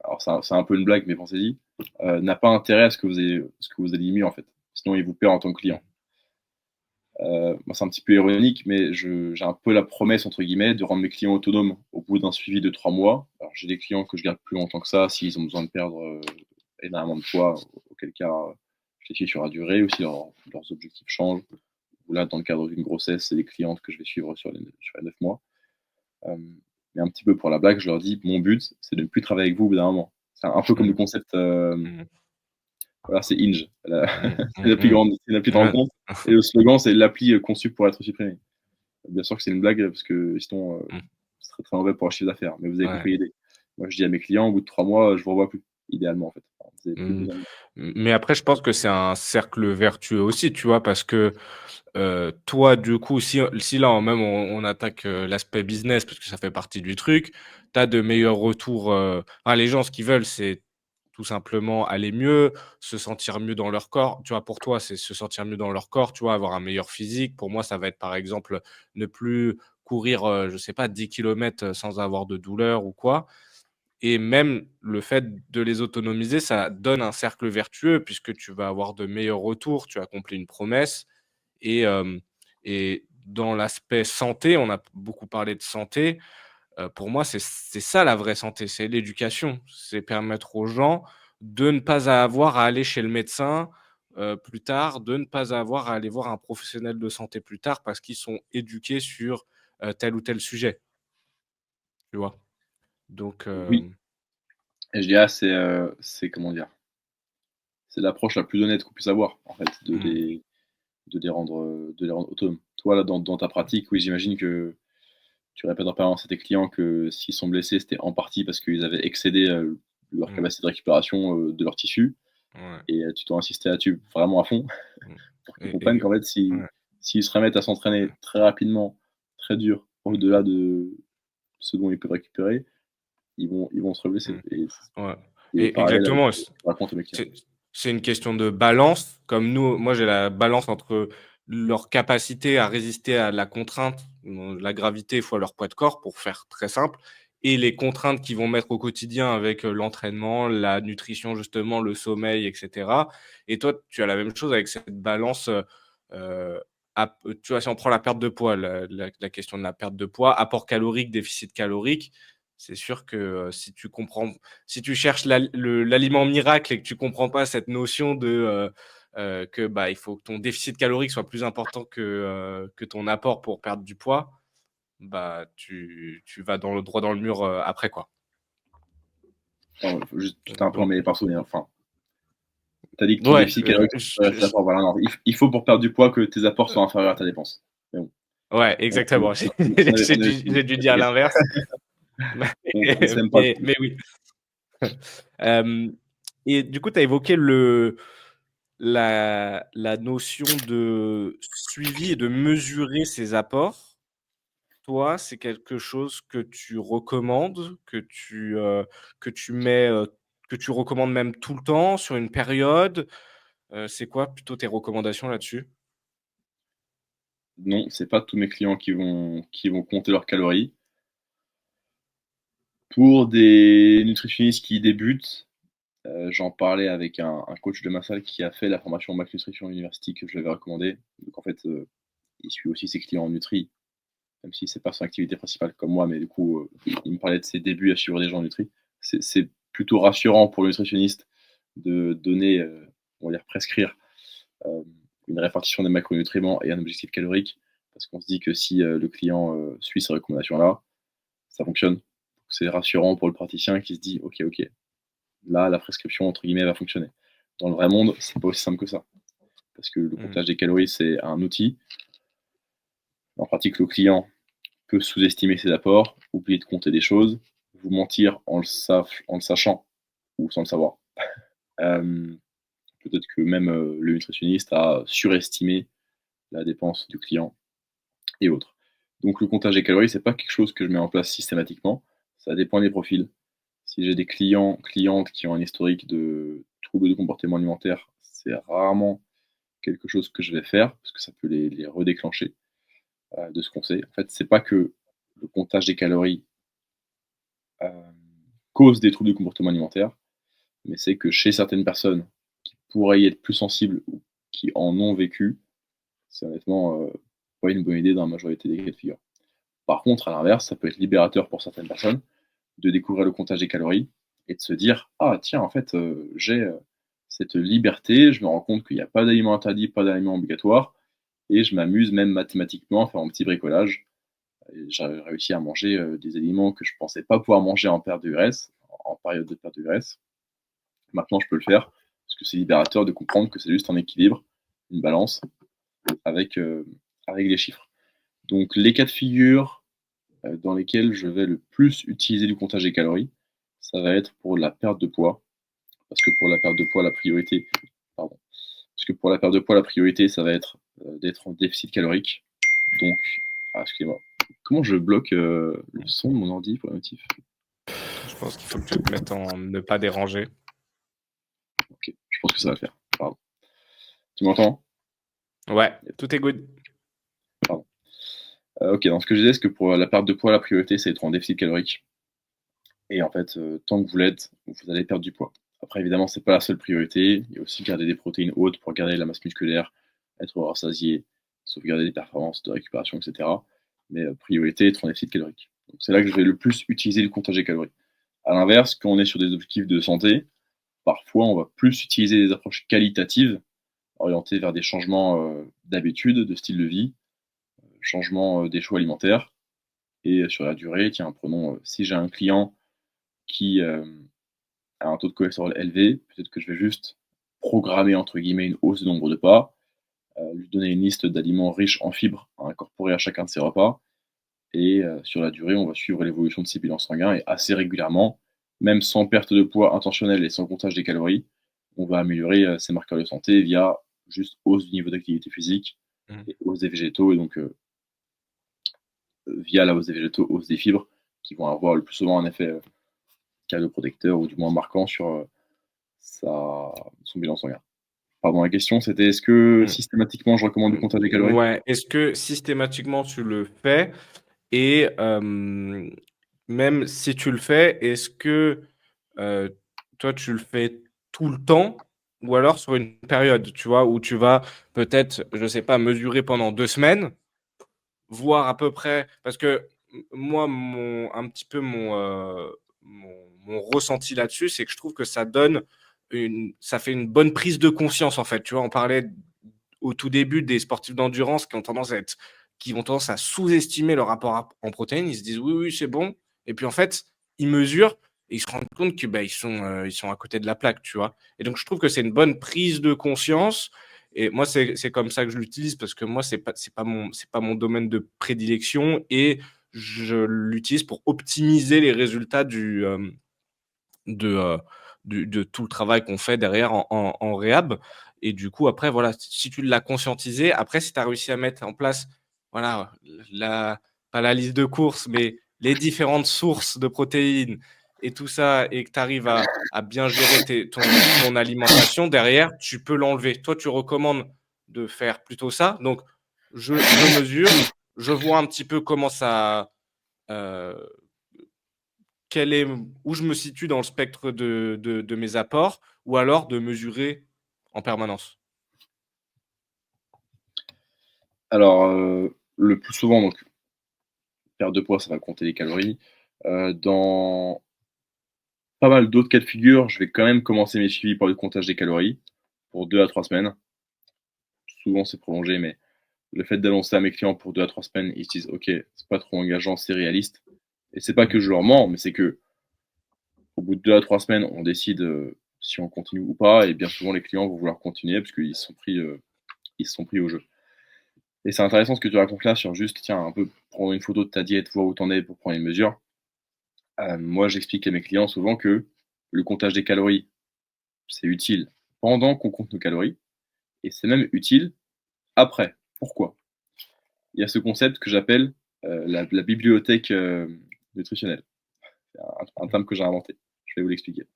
alors c'est un peu une blague, mais pensez-y, n'a pas intérêt à ce que vous ayez mieux, en fait. Sinon, il vous perd en tant que Mmh. client. Moi, c'est un petit peu ironique, mais j'ai un peu la promesse, entre guillemets, de rendre mes clients autonomes au bout d'un suivi de 3 mois. Alors, j'ai des clients que je garde plus longtemps que ça, s'ils ont besoin de perdre énormément de poids, auquel cas, je les suis sur la durée, ou si leurs objectifs changent. Ou là, dans le cadre d'une grossesse, c'est des clientes que je vais suivre sur les 9 mois. Mais un petit peu pour la blague, je leur dis, mon but, c'est de ne plus travailler avec vous au bout d'un moment. C'est un peu comme le Mmh. concept, Mmh. voilà, c'est Hinge, Mmh. c'est l'appli Mmh. c'est l'appli de Ouais. rencontre. Et le slogan, c'est l'appli conçue pour être supprimée. Bien sûr que c'est une blague parce que sinon, Mmh. ce serait très mauvais pour un chiffre d'affaires. Mais vous avez Ouais. compris l'idée. Moi, je dis à mes clients, au bout de 3 mois, je vous revois plus, idéalement, en fait. Vous avez plus Mmh. besoin de moi. Mais après, je pense que c'est un cercle vertueux aussi, tu vois? Parce que, toi, du coup, si là, même on attaque, l'aspect business parce que ça fait partie du truc, tu as de meilleurs retours, enfin, les gens, ce qu'ils veulent, c'est tout simplement aller mieux, se sentir mieux dans leur corps. Tu vois, pour toi, c'est se sentir mieux dans leur corps, tu vois? Avoir un meilleur physique. Pour moi, ça va être, par exemple, ne plus courir, je sais pas, 10 kilomètres, sans avoir de douleur ou quoi. Et même le fait de les autonomiser, ça donne un cercle vertueux puisque tu vas avoir de meilleurs retours, tu as accompli une promesse et hem et dans l'aspect santé, on a beaucoup parlé de santé, pour moi, c'est ça la vraie santé, c'est l'éducation. C'est permettre aux gens de ne pas avoir à aller chez le médecin, plus tard, de ne pas avoir à aller voir un professionnel de santé plus tard parce qu'ils sont éduqués sur, tel ou tel sujet, tu vois? Donc Oui, et je dirais, c'est comment dire? C'est l'approche la plus honnête qu'on puisse avoir, en fait, mmh, de les rendre autonomes. Toi, là, dans ta pratique, oui, j'imagine que tu répètes en permanence à tes clients que s'ils sont blessés, c'était en partie parce qu'ils avaient excédé, leur mmh, capacité de récupération, de leur tissu, ouais. et tu dois insister là-dessus vraiment à fond Mmh. pour qu'ils comprennent Et qu'en fait, ouais, s'ils se remettent à s'entraîner très rapidement, très dur, au-delà de ce dont ils peuvent récupérer, ils vont se mmh, reblesser, ouais, et et parallèle avec exactement, ce que je raconte à mes clients. c'est c'est une question de balance. Comme nous, moi, j'ai la balance entre leur capacité à résister à la contrainte, la gravité fois leur poids de corps, pour faire très simple, et les contraintes qu'ils vont mettre au quotidien avec, l'entraînement, la nutrition justement, le sommeil et cetera. Et toi, tu as la même chose avec cette balance, heu, tu vois, si on prend la perte de poids, la question de la perte de poids, apport calorique, déficit calorique, c'est sûr que, si tu cherches l'aliment miracle et que tu comprends pas cette notion de, que, bah, il faut que ton déficit calorique soit plus important que ton apport pour perdre du poids, bah, tu vas droit dans le mur, après, quoi. Attends, faut juste tu t'as un peu Donc emmêlé pinceau, mais enfin, tu as dit que ton ouais, déficit calorique supérieur à tes apports, voilà, non, il faut pour perdre du poids que tes apports soient inférieurs à ta dépense. Mais bon, ouais, on exactement. on avait fini, J'ai dû dire t'inquiète. l'inverse, mais On s'aime pas trop. mais oui. Hem et du coup, tu as évoqué la notion de suivi et de mesurer ses apports. Toi, c'est quelque chose que tu recommandes, que tu mets, que tu recommandes même tout le temps, sur une période? C'est quoi plutôt tes recommandations là-dessus? Non, c'est pas tous mes clients qui vont compter leurs calories. Pour des nutritionnistes qui débutent, j'en parlais avec un coach de ma salle qui a fait la formation Max Nutrition University que je lui avais recommandé. Donc en fait, il suit aussi ses clients en nutri, même si c'est pas son activité principale comme moi, mais du coup, il me parlait de ses débuts à suivre des gens en nutri. C'est plutôt rassurant pour le nutritionniste de donner, on va dire prescrire, hem, une répartition des macronutriments et un objectif calorique, parce qu'on se dit que si, le client, suit ces recommandations-là, ça fonctionne. C'est rassurant pour le praticien qui se dit: «OK, OK, là, la prescription entre guillemets va fonctionner». Dans le vrai monde, c'est pas aussi simple que ça, parce que le Mmh. comptage des calories, c'est un outil. En pratique, le client peut sous-estimer ses apports, oublier de compter des choses, vous mentir en le sachant ou sans le savoir. Euh, Peut-être que même le nutritionniste a surestimé la dépense du client et autres. Donc le comptage des calories, c'est pas quelque chose que je mets en place systématiquement. Ça dépend des profils. Si j'ai des clients, clientes qui ont un historique de troubles de comportement alimentaire, c'est rarement quelque chose que je vais faire parce que ça peut les redéclencher de ce qu'on sait. En fait, c'est pas que le comptage des calories euh, cause des troubles de comportement alimentaire, mais c'est que chez certaines personnes qui pourraient y être plus sensibles ou qui en ont vécu, c'est honnêtement pas une bonne idée dans la majorité des cas de figure. Par contre, à l'inverse, ça peut être libérateur pour certaines personnes de découvrir le comptage des calories et de se dire ah tiens en fait j'ai cette liberté, je me rends compte qu'il n'y a pas d'aliments interdits, pas d'aliments obligatoires et je m'amuse même mathématiquement à faire un petit bricolage. Et j'ai réussi à manger des aliments que je pensais pas pouvoir manger en perte de graisse, en période de perte de graisse. Maintenant je peux le faire parce que c'est libérateur de comprendre que c'est juste un équilibre, une balance avec, avec les chiffres. Donc les cas de figure dans lesquels je vais le plus utiliser du comptage des calories, ça va être pour la perte de poids. Parce que pour la perte de poids, la priorité, pardon, parce que pour la perte de poids, la priorité, ça va être d'être en déficit calorique. Donc, excusez-moi. Comment je bloque le son de mon ordi pour la notif? Je pense qu'il faut que tu te mettes en ne pas déranger. Ok, je pense que ça va le faire. Pardon. Tu m'entends? Ouais, tout est good. Pardon. Ok, donc ce que je disais, c'est que pour la perte de poids, la priorité, c'est d'être en déficit calorique. Et en fait, tant que vous l'êtes, vous allez perdre du poids. Après, évidemment, c'est pas la seule priorité. Il y a aussi garder des protéines hautes pour garder la masse musculaire, être rassasié, sauvegarder des performances de récupération, etc. Mais priorité, être en déficit calorique. Donc, c'est là que je vais le plus utiliser le comptage des calories. À l'inverse, quand on est sur des objectifs de santé, parfois on va plus utiliser des approches qualitatives, orientées vers des changements d'habitude, de style de vie, changement des choix alimentaires. Et sur la durée, tiens, prenons, si j'ai un client qui a un taux de cholestérol élevé, peut-être que je vais juste programmer entre guillemets une hausse du nombre de pas, lui donner une liste d'aliments riches en fibres à incorporer à chacun de ses repas, et sur la durée, on va suivre l'évolution de ses bilans sanguins et assez régulièrement, même sans perte de poids intentionnelle et sans comptage des calories, on va améliorer ses marqueurs de santé via juste hausse du niveau d'activité physique et hausse des végétaux, et donc via la hausse des végétaux, hausse des fibres, qui vont avoir le plus souvent un effet cardioprotecteur ou du moins marquant sur son bilan sanguin. Pardon, la question c'était est-ce que systématiquement je recommande le comptage des calories? Ouais, est-ce que systématiquement tu le fais? Et même si tu le fais, est-ce que toi tu le fais tout le temps? Ou alors sur une période, tu vois, où tu vas peut-être, je sais pas, mesurer pendant 2 semaines, voir à peu près parce que moi un petit peu mon ressenti là-dessus, c'est que je trouve que ça fait une bonne prise de conscience en fait, tu vois? On parlait au tout début des sportifs d'endurance qui ont tendance à sous-estimer leur rapport en protéines. Ils se disent: «Oui, oui, c'est bon» et puis en fait, ils mesurent et ils se rendent compte que, bah, ils sont à côté de la plaque, tu vois? Et donc je trouve que c'est une bonne prise de conscience et moi, c'est comme ça que je l'utilise parce que moi, c'est pas mon domaine de prédilection et je l'utilise pour optimiser les résultats de, heu, de tout le travail qu'on fait derrière en réhab et du coup, après, voilà, si tu l'as conscientisé, après, si tu as réussi à mettre en place, voilà, la pas la liste de courses, mais les différentes sources de protéines et tout ça et que tu arrives à bien gérer ton alimentation, derrière, tu peux l'enlever. Toi, tu recommandes de faire plutôt ça, donc je mesure, je vois un petit peu comment ça, heu quel est où je me situe dans le spectre de mes apports ou alors de mesurer en permanence? Alors, le plus souvent donc perte de poids, ça va compter les calories. Dans pas mal d'autres cas de figure, je vais quand même commencer mes suivis par le comptage des calories pour 2 à 3 semaines. Souvent, c'est prolongé, mais le fait d'annoncer à mes clients pour 2 à 3 semaines, ils se disent: «OK, c'est pas trop engageant, c'est réaliste» et c'est pas que je leur mens, mais c'est que au bout de 2 à 3 semaines, on décide, si on continue ou pas et bien souvent les clients vont vouloir continuer parce qu'ils se sont pris au jeu. Et c'est intéressant ce que tu racontes là sur juste, tiens, un peu prendre une photo de ta diète, voir où t'en es pour prendre une mesure. Moi, j'explique à mes clients souvent que le comptage des calories, c'est utile pendant qu'on compte nos calories et c'est même utile après. Pourquoi? Il y a ce concept que j'appelle la bibliothèque nutritionnelle. C'est un terme que j'ai inventé. Je vais vous l'expliquer.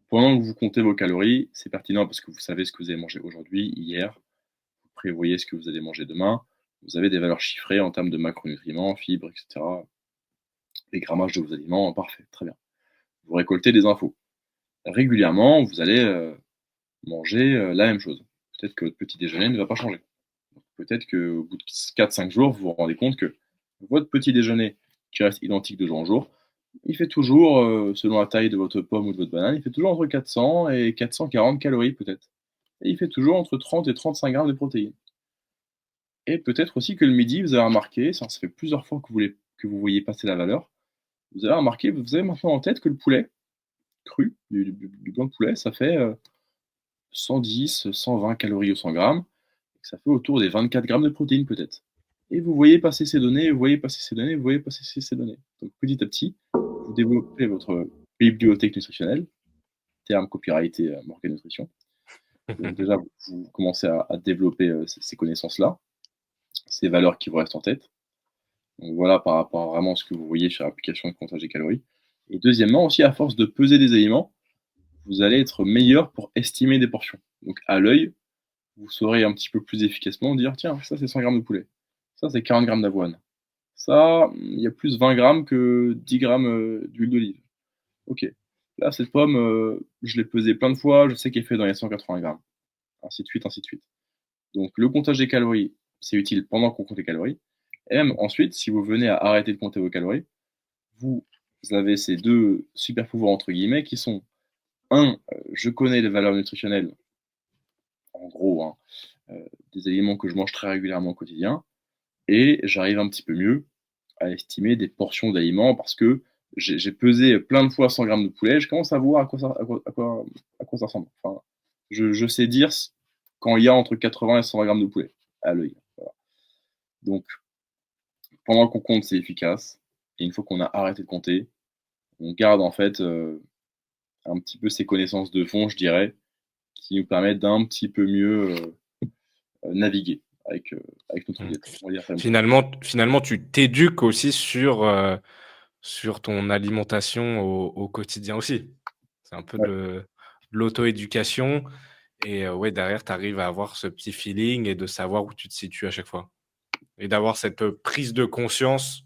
Pendant que vous comptez vos calories, c'est pertinent parce que vous savez ce que vous avez mangé aujourd'hui, hier, vous prévoyez ce que vous allez manger demain, vous avez des valeurs chiffrées en termes de macronutriments, fibres, etc. Les grammages de vos aliments, parfait, très bien. Vous récoltez des infos. Régulièrement, vous allez manger la même chose. Peut-être que votre petit déjeuner ne va pas changer. Peut-être qu'au bout de 4-5 jours, vous vous rendez compte que votre petit déjeuner, qui reste identique de jour en jour, il fait toujours, selon la taille de votre pomme ou de votre banane, il fait toujours entre 400 et 440 calories peut-être. Et il fait toujours entre 30 et 35 grammes de protéines. Et peut-être aussi que le midi, vous avez remarqué, ça fait plusieurs fois que vous voyez passer la valeur, vous avez remarqué, vous avez maintenant en tête que le poulet cru, du blanc de poulet, ça fait 110, 120 calories au 100 grammes, et que ça fait autour des 24 grammes de protéines peut-être. Et vous voyez passer ces données, vous voyez passer ces données, vous voyez passer ces données. Donc petit à petit, vous développez votre bibliothèque nutritionnelle, terme copyrighté Morgan Nutrition. Donc déjà, vous commencez à développer ces connaissances-là, ces valeurs qui vous restent en tête. Donc voilà par rapport à vraiment ce que vous voyez sur l'application de comptage des calories. Et deuxièmement, aussi à force de peser des aliments, vous allez être meilleur pour estimer des portions. Donc à l'œil, vous saurez un petit peu plus efficacement dire tiens, ça c'est 100 grammes de poulet, ça c'est 40 grammes d'avoine, ça il y a plus 20 grammes que 10 grammes d'huile d'olive. Ok, là cette pomme, je l'ai pesée plein de fois, je sais qu'elle fait dans les 180 grammes, ainsi de suite, ainsi de suite. Donc le comptage des calories, c'est utile pendant qu'on compte les calories. Et même ensuite, si vous venez à arrêter de compter vos calories, vous avez ces deux super pouvoirs entre guillemets qui sont un, je connais les valeurs nutritionnelles, en gros, hein, des aliments que je mange très régulièrement au quotidien, et j'arrive un petit peu mieux à estimer des portions d'aliments parce que j'ai pesé plein de fois 100 grammes de poulet, je commence à voir à quoi ça ressemble. Enfin, je sais dire quand il y a entre 80 et 120 grammes de poulet à l'œil. Voilà. Donc, pendant qu'on compte, c'est efficace. Et une fois qu'on a arrêté de compter, on garde en fait un petit peu ces connaissances de fond, je dirais, qui nous permettent d'un petit peu mieux naviguer avec notre Mmh. diète. On va dire ça comme ça. Finalement, tu t'éduques aussi sur ton alimentation au quotidien aussi. C'est un peu Ouais. de l'auto-éducation et ouais, derrière, tu arrives à avoir ce petit feeling et de savoir où tu te situes à chaque fois et d'avoir cette, prise de conscience,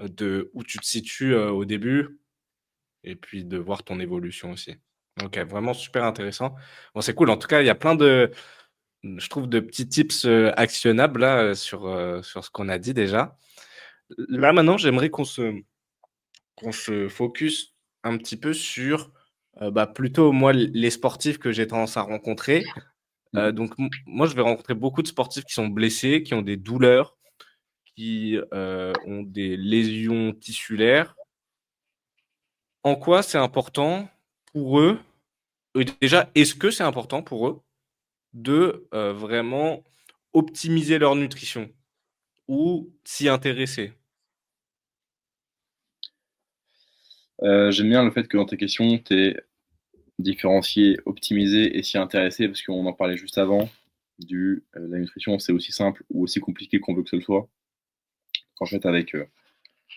de où tu te situes, au début et puis de voir ton évolution aussi. OK, vraiment super intéressant. Bon, c'est cool. En tout cas, il y a plein de je trouve de petits tips, actionnables là, sur ce qu'on a dit déjà. Là, maintenant, j'aimerais qu'on se focus un petit peu sur, bah, plutôt moi les sportifs que j'ai tendance à rencontrer. Mmh. Donc moi, je vais rencontrer beaucoup de sportifs qui sont blessés, qui ont des douleurs, qui, ont des lésions tissulaires. En quoi c'est important pour eux déjà, est-ce que c'est important pour eux de, vraiment optimiser leur nutrition ou s'y intéresser? J'aime bien le fait que dans tes questions, tu aies différencié optimiser et s'y intéresser parce qu'on en parlait juste avant la nutrition, c'est aussi simple ou aussi compliqué qu'on veut que ce soit. En fait, avec,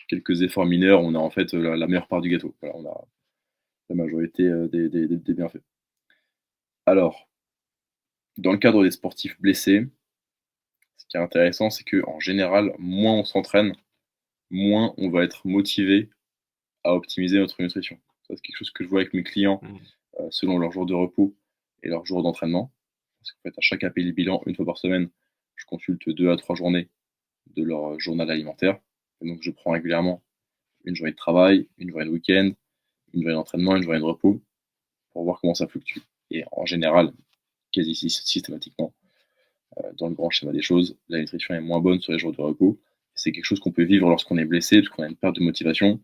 quelques efforts mineurs, on a en fait, la meilleure part du gâteau. Voilà, on a la majorité, des bienfaits. Alors, dans le cadre des sportifs blessés, ce qui est intéressant, c'est qu'en général, moins on s'entraîne, moins on va être motivé à optimiser notre nutrition. Ça, c'est quelque chose que je vois avec mes clients, Mmh. selon leurs jours de repos et leurs jours d'entraînement. Parce qu'en fait, à chaque appel bilan, une fois par semaine, je consulte 2 à 3 journées de leur journal alimentaire. Et donc, je prends régulièrement une journée de travail, une journée de week-end, une journée d'entraînement, une journée de repos, pour voir comment ça fluctue. Et en général, quasi systématiquement, dans le grand schéma des choses, la nutrition est moins bonne sur les jours de repos. C'est quelque chose qu'on peut vivre lorsqu'on est blessé, parce qu'on a une perte de motivation,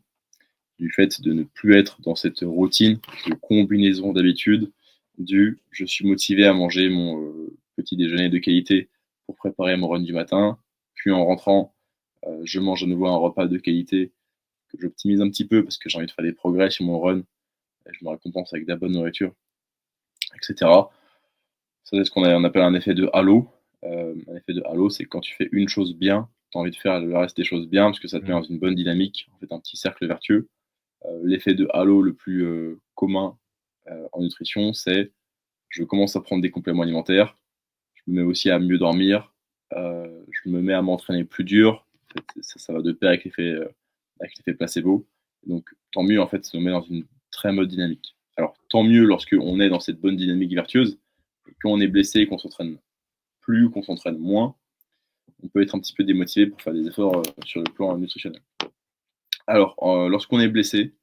du fait de ne plus être dans cette routine de combinaison d'habitude, je suis motivé à manger mon petit déjeuner de qualité pour préparer mon run du matin. Puis en rentrant, je mange à nouveau un repas de qualité que j'optimise un petit peu parce que j'ai envie de faire des progrès sur mon run. Et je me récompense avec de la bonne nourriture, etc. Ça, c'est ce qu'on appelle un effet de halo. Un effet de halo, c'est que quand tu fais une chose bien, tu as envie de faire le reste des choses bien parce que ça te met dans une bonne dynamique, en fait, un petit cercle vertueux. L'effet de halo le plus commun en nutrition, c'est je commence à prendre des compléments alimentaires, je me mets aussi à mieux dormir, je me mets à m'entraîner plus dur. En fait, ça va de pair avec l'effet placebo. Donc, tant mieux, en fait, ça nous met dans une très bonne dynamique. Alors, tant mieux lorsqu'on est dans cette bonne dynamique vertueuse. Et quand on est blessé et qu'on s'entraîne plus ou qu'on s'entraîne moins, on peut être un petit peu démotivé pour faire des efforts sur le plan nutritionnel. Alors, lorsqu'on est blessé,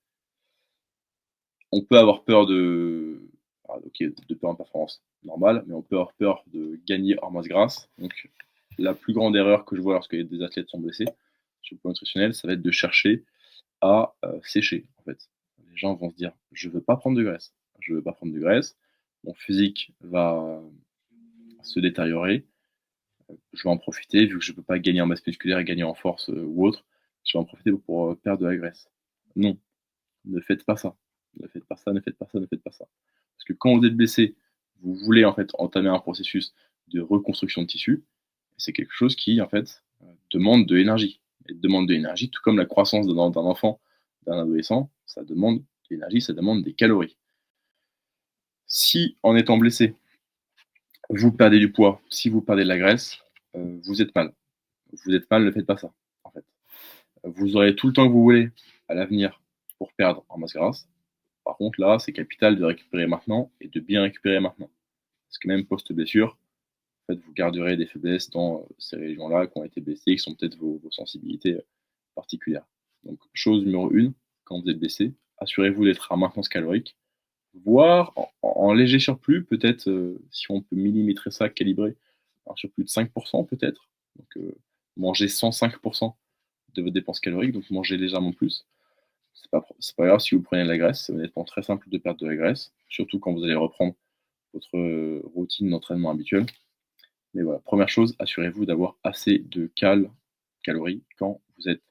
on peut avoir peur de peur en performance normale, mais on peut avoir peur de gagner en masse grasse. Donc, la plus grande erreur que je vois lorsque des athlètes sont blessés sur le plan nutritionnel, ça va être de chercher à sécher. En fait, les gens vont se dire, je veux pas prendre de graisse, je veux pas prendre de graisse, mon physique va se détériorer, je vais en profiter vu que je peux pas gagner en masse musculaire et gagner en force ou autre, je vais en profiter pour perdre de la graisse. Non, ne faites pas ça. Ne faites pas ça, ne faites pas ça, ne faites pas ça. Parce que quand vous êtes blessé, vous voulez en fait entamer un processus de reconstruction de tissu. C'est quelque chose qui en fait demande de l'énergie. Et demande de l'énergie, tout comme la croissance d'un enfant, d'un adolescent, ça demande de l'énergie, ça demande des calories. Si en étant blessé, vous perdez du poids, si vous perdez de la graisse, vous êtes mal. Vous êtes mal, ne faites pas ça. En fait. Vous aurez tout le temps que vous voulez à l'avenir pour perdre en masse grasse. Par contre, là, c'est capital de récupérer maintenant et de bien récupérer maintenant. Parce que même post-blessure, en fait, vous garderez des faiblesses dans ces régions-là qui ont été blessées, qui sont peut-être vos sensibilités particulières. Donc, chose numéro 1, quand vous êtes blessé, assurez-vous d'être à maintenance calorique, voire en léger surplus, peut-être, si on peut millimétrer ça, calibrer, un surplus de 5% peut-être. Donc, mangez 105% de votre dépense calorique, donc mangez légèrement plus. C'est pas grave si vous prenez de la graisse, c'est honnêtement très simple de perdre de la graisse, surtout quand vous allez reprendre votre routine d'entraînement habituelle. Mais voilà, première chose, assurez-vous d'avoir assez de calories quand vous êtes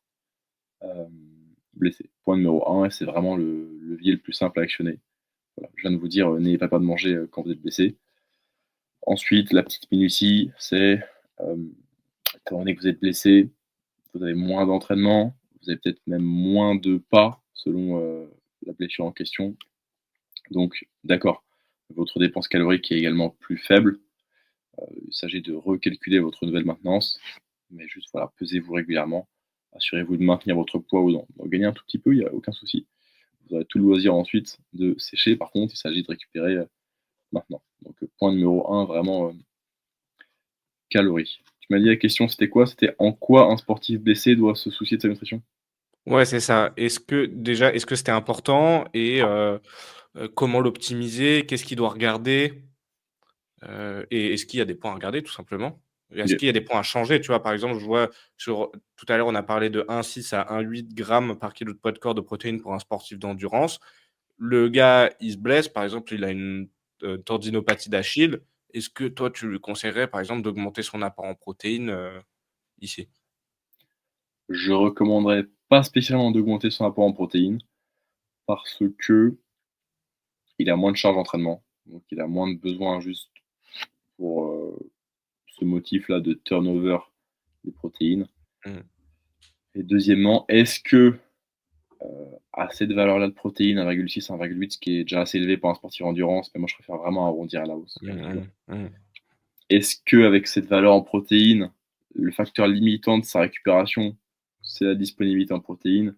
blessé. Point numéro 1, et c'est vraiment le levier le plus simple à actionner. Voilà, je viens de vous dire, n'ayez pas peur de manger quand vous êtes blessé. Ensuite, la petite minutie, c'est étant donné que vous êtes blessé, vous avez moins d'entraînement, vous avez peut-être même moins de pas selon la blessure en question. Donc, d'accord, votre dépense calorique est également plus faible. Il s'agit de recalculer votre nouvelle maintenance, mais juste voilà, pesez-vous régulièrement. Assurez-vous de maintenir votre poids ou non. Donc, gagner un tout petit peu, il n'y a aucun souci. Vous aurez tout le loisir ensuite de sécher. Par contre, il s'agit de récupérer maintenant. Donc, point numéro 1, vraiment calories. Tu m'as dit la question, c'était quoi? C'était en quoi un sportif blessé doit se soucier de sa nutrition? Ouais, c'est ça. Est-ce que c'était important et comment l'optimiser? Qu'est-ce qu'il doit regarder? Et est-ce qu'il y a des points à regarder tout simplement? Est-ce Ok. qu'il y a des points à changer? Tu vois, par exemple, je vois tout à l'heure, on a parlé de 1,6 à 1,8 grammes par kilo de poids de corps de protéines pour un sportif d'endurance. Le gars, il se blesse, par exemple, il a une, tendinopathie d'Achille. Est-ce que toi, tu lui conseillerais, par exemple, d'augmenter son apport en protéines, ici? Je recommanderais pas spécialement d'augmenter son apport en protéines parce que il a moins de charge d'entraînement, donc il a moins de besoin juste pour ce motif-là de turnover des protéines. Mmh. Et deuxièmement, est-ce que à cette valeur-là de protéines, 1,6, 1,8, ce qui est déjà assez élevé pour un sportif endurance, mais moi je préfère vraiment arrondir à la hausse, Mmh toujours. mh. Mmh. Est-ce qu'avec cette valeur en protéines, le facteur limitant de sa récupération, c'est la disponibilité en protéines?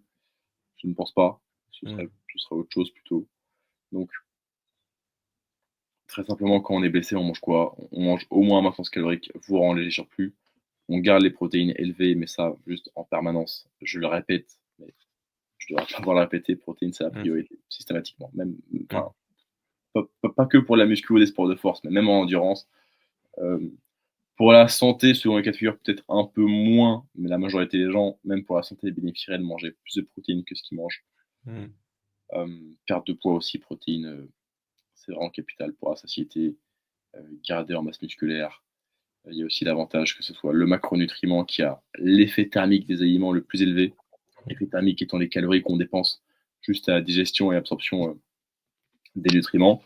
Je ne pense pas. Mmh. Ce serait autre chose plutôt. Donc, très simplement, quand on est blessé, on mange quoi? On mange au moins un maintenance calorique, voire en léger surplus. On garde les protéines élevées, mais ça, juste en permanence. Je le répète, mais je devrais pas avoir le répéter, protéines, c'est la Mmh. priorité, systématiquement. Même, Mmh. enfin, pas que pour la muscu ou des sports de force, mais même en endurance. Euh, pour la santé, selon les cas de figure, peut-être un peu moins, mais la majorité des gens, même pour la santé, bénéficieraient de manger plus de protéines que ce qu'ils mangent. Mmh. Perte de poids aussi, protéines, c'est vraiment capital pour la satiété, garder en masse musculaire. Il y a aussi l'avantage que ce soit le macronutriment qui a l'effet thermique des aliments le plus élevé. L'effet thermique étant les calories qu'on dépense juste à la digestion et absorption des nutriments,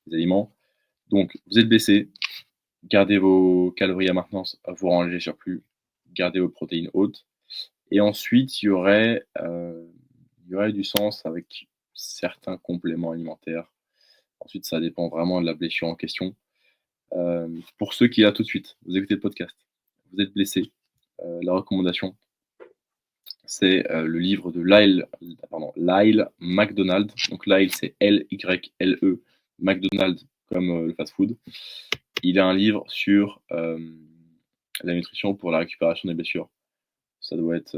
des aliments. Donc, vous êtes blessé, gardez vos calories à maintenance, vous rangez surplus, gardez vos protéines hautes. Et ensuite, il y aurait du sens avec certains compléments alimentaires. Ensuite, ça dépend vraiment de la blessure en question. Pour ceux qui, là, tout de suite, vous écoutez le podcast, vous êtes blessé, la recommandation, c'est le livre de Lyle McDonald. Donc, Lyle, c'est L-Y-L-E, McDonald, comme le fast-food. Il a un livre sur la nutrition pour la récupération des blessures. Ça doit être...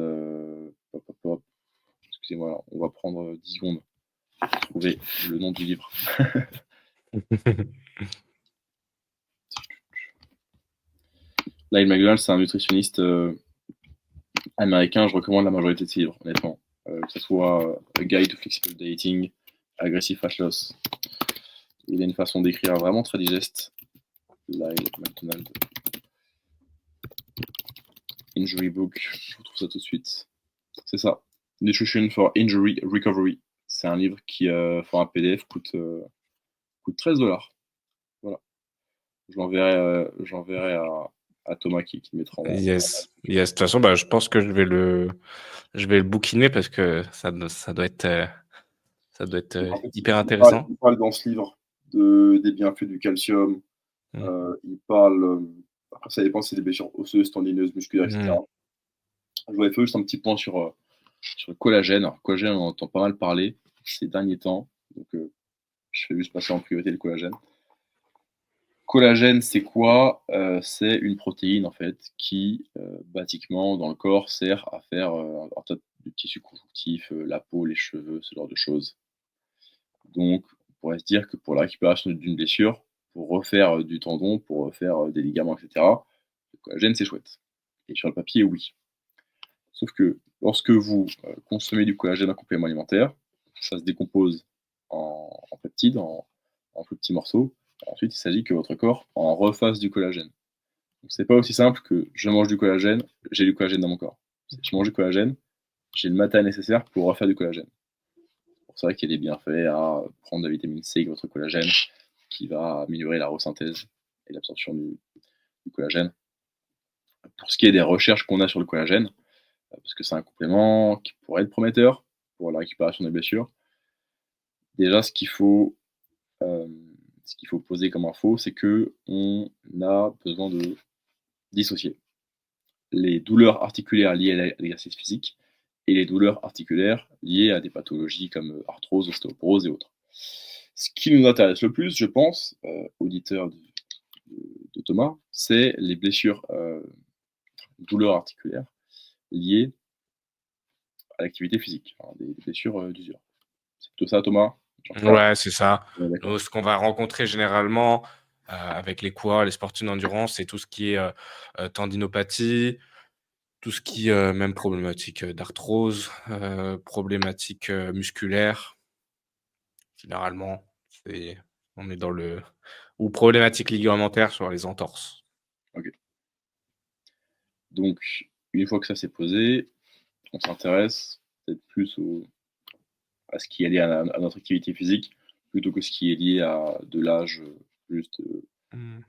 Excusez-moi, on va prendre 10 secondes pour trouver le nom du livre. Lyle McDonald, c'est un nutritionniste américain. Je recommande la majorité de ses livres, honnêtement. Que ce soit A Guide to Flexible Dieting, Aggressive Fat Loss. Il a une façon d'écrire vraiment très digeste. Lyle McDonald. Injury Book, je retrouve ça tout de suite. C'est ça. Nutrition for Injury Recovery. C'est un livre qui, pour un PDF, coûte $13. Voilà. J'enverrai à Thomas qui mettra en... Yes. De toute façon, je pense que je vais le bouquiner parce que ça doit être hyper intéressant. Il parle dans ce livre des bienfaits du calcium. Il parle... après, ça dépend si c'est des blessures osseuses, tendineuses, musculaires, etc. Je voulais faire juste un petit point sur le collagène. Alors, le collagène, on entend pas mal parler ces derniers temps. Donc, je fais juste passer en priorité le collagène. Collagène, c'est quoi? C'est une protéine en fait qui, basiquement, dans le corps, sert à faire un tas de tissus conjonctifs, la peau, les cheveux, ce genre de choses. Donc, on pourrait se dire que pour la récupération d'une blessure, pour refaire du tendon, pour refaire des ligaments, etc., le collagène, c'est chouette. Et sur le papier, oui. Sauf que lorsque vous consommez du collagène en complément alimentaire, ça se décompose en peptides, en plus petits morceaux. Ensuite, il s'agit que votre corps en refasse du collagène. Donc, c'est pas aussi simple que je mange du collagène, j'ai du collagène dans mon corps. Je mange du collagène, j'ai le matériel nécessaire pour refaire du collagène. C'est pour ça qu'il y a des bienfaits à prendre de la vitamine C avec votre collagène, qui va améliorer la resynthèse et l'absorption du collagène. Pour ce qui est des recherches qu'on a sur le collagène, parce que c'est un complément qui pourrait être prometteur pour la récupération des blessures. Déjà, ce qu'il faut poser comme info, c'est qu'on a besoin de dissocier les douleurs articulaires liées à l'exercice physique et les douleurs articulaires liées à des pathologies comme arthrose, ostéoporose et autres. Ce qui nous intéresse le plus, je pense, auditeurs de Thomas, c'est les blessures, douleurs articulaires liées à l'activité physique, des blessures d'usure. C'est plutôt ça, Thomas? Ouais, c'est ça. Ouais, Nous, ce qu'on va rencontrer généralement avec les coureurs, les sportifs d'endurance, c'est tout ce qui est tendinopathie, tout ce qui est même problématique d'arthrose, problématique musculaire. Généralement, on est dans le... ou problématique ligamentaire sur les entorses. Ok. Donc, une fois que ça s'est posé, on s'intéresse peut-être plus à ce qui est lié à notre activité physique plutôt que ce qui est lié à de l'âge juste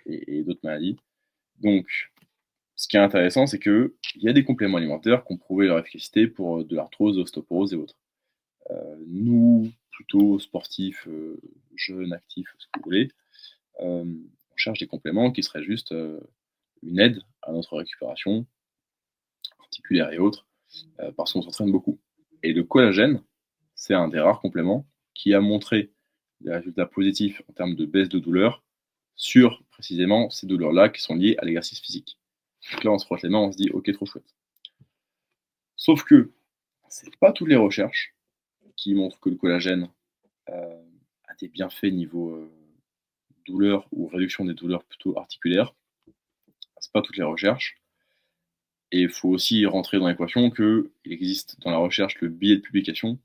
et d'autres maladies. Donc, ce qui est intéressant, c'est qu'il y a des compléments alimentaires qui ont prouvé leur efficacité pour de l'arthrose, l'ostéoporose et autres. Nous, plutôt sportifs, jeunes, actifs, ce que vous voulez, on cherche des compléments qui seraient juste une aide à notre récupération articulaire et autres, parce qu'on s'entraîne beaucoup. Et le collagène, c'est un des rares compléments qui a montré des résultats positifs en termes de baisse de douleur sur précisément ces douleurs-là qui sont liées à l'exercice physique. Donc là, on se frotte les mains, on se dit ok, trop chouette. Sauf que c'est pas toutes les recherches qui montrent que le collagène a des bienfaits niveau douleur ou réduction des douleurs plutôt articulaires. C'est pas toutes les recherches. Et il faut aussi rentrer dans l'équation qu'il existe dans la recherche le biais de publication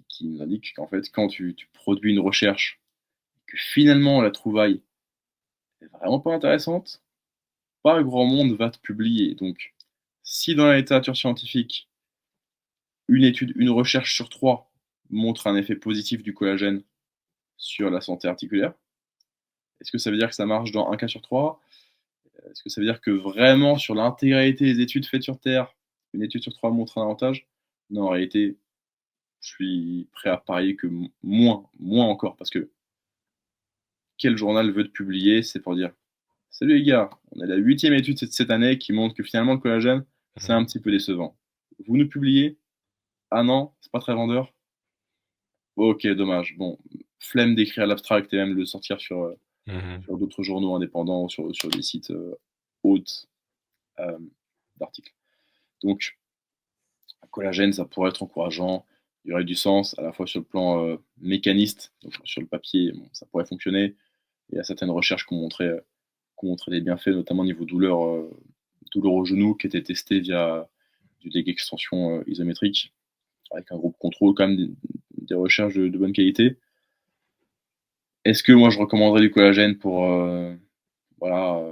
qui nous indique qu'en fait, quand tu produis une recherche, que finalement la trouvaille est vraiment pas intéressante, pas grand monde va te publier. Donc, si dans la littérature scientifique, une recherche sur 3 montre un effet positif du collagène sur la santé articulaire, est-ce que ça veut dire que ça marche dans un cas sur 3? Est-ce que ça veut dire que vraiment sur l'intégralité des études faites sur Terre, une étude sur 3 montre un avantage? Non, en réalité, je suis prêt à parier que moins encore, parce que quel journal veut te publier? C'est pour dire: «Salut les gars, on a la 8e étude cette année qui montre que finalement le collagène, c'est un petit peu décevant. Vous nous publiez? Ah non, c'est pas très vendeur? OK, dommage. Bon, flemme d'écrire l'abstract et même de le sortir Mmh. sur d'autres journaux indépendants, sur des sites, hôtes, d'articles». Donc collagène, ça pourrait être encourageant. Il y aurait du sens à la fois sur le plan, mécaniste, donc sur le papier, bon, ça pourrait fonctionner. Il y a certaines recherches qui ont montré des bienfaits, notamment au niveau douleur, douleur au genou, qui étaient testées via du leg extension, isométrique, avec un groupe contrôle, quand même des recherches de bonne qualité. Est-ce que moi je recommanderais du collagène pour, voilà,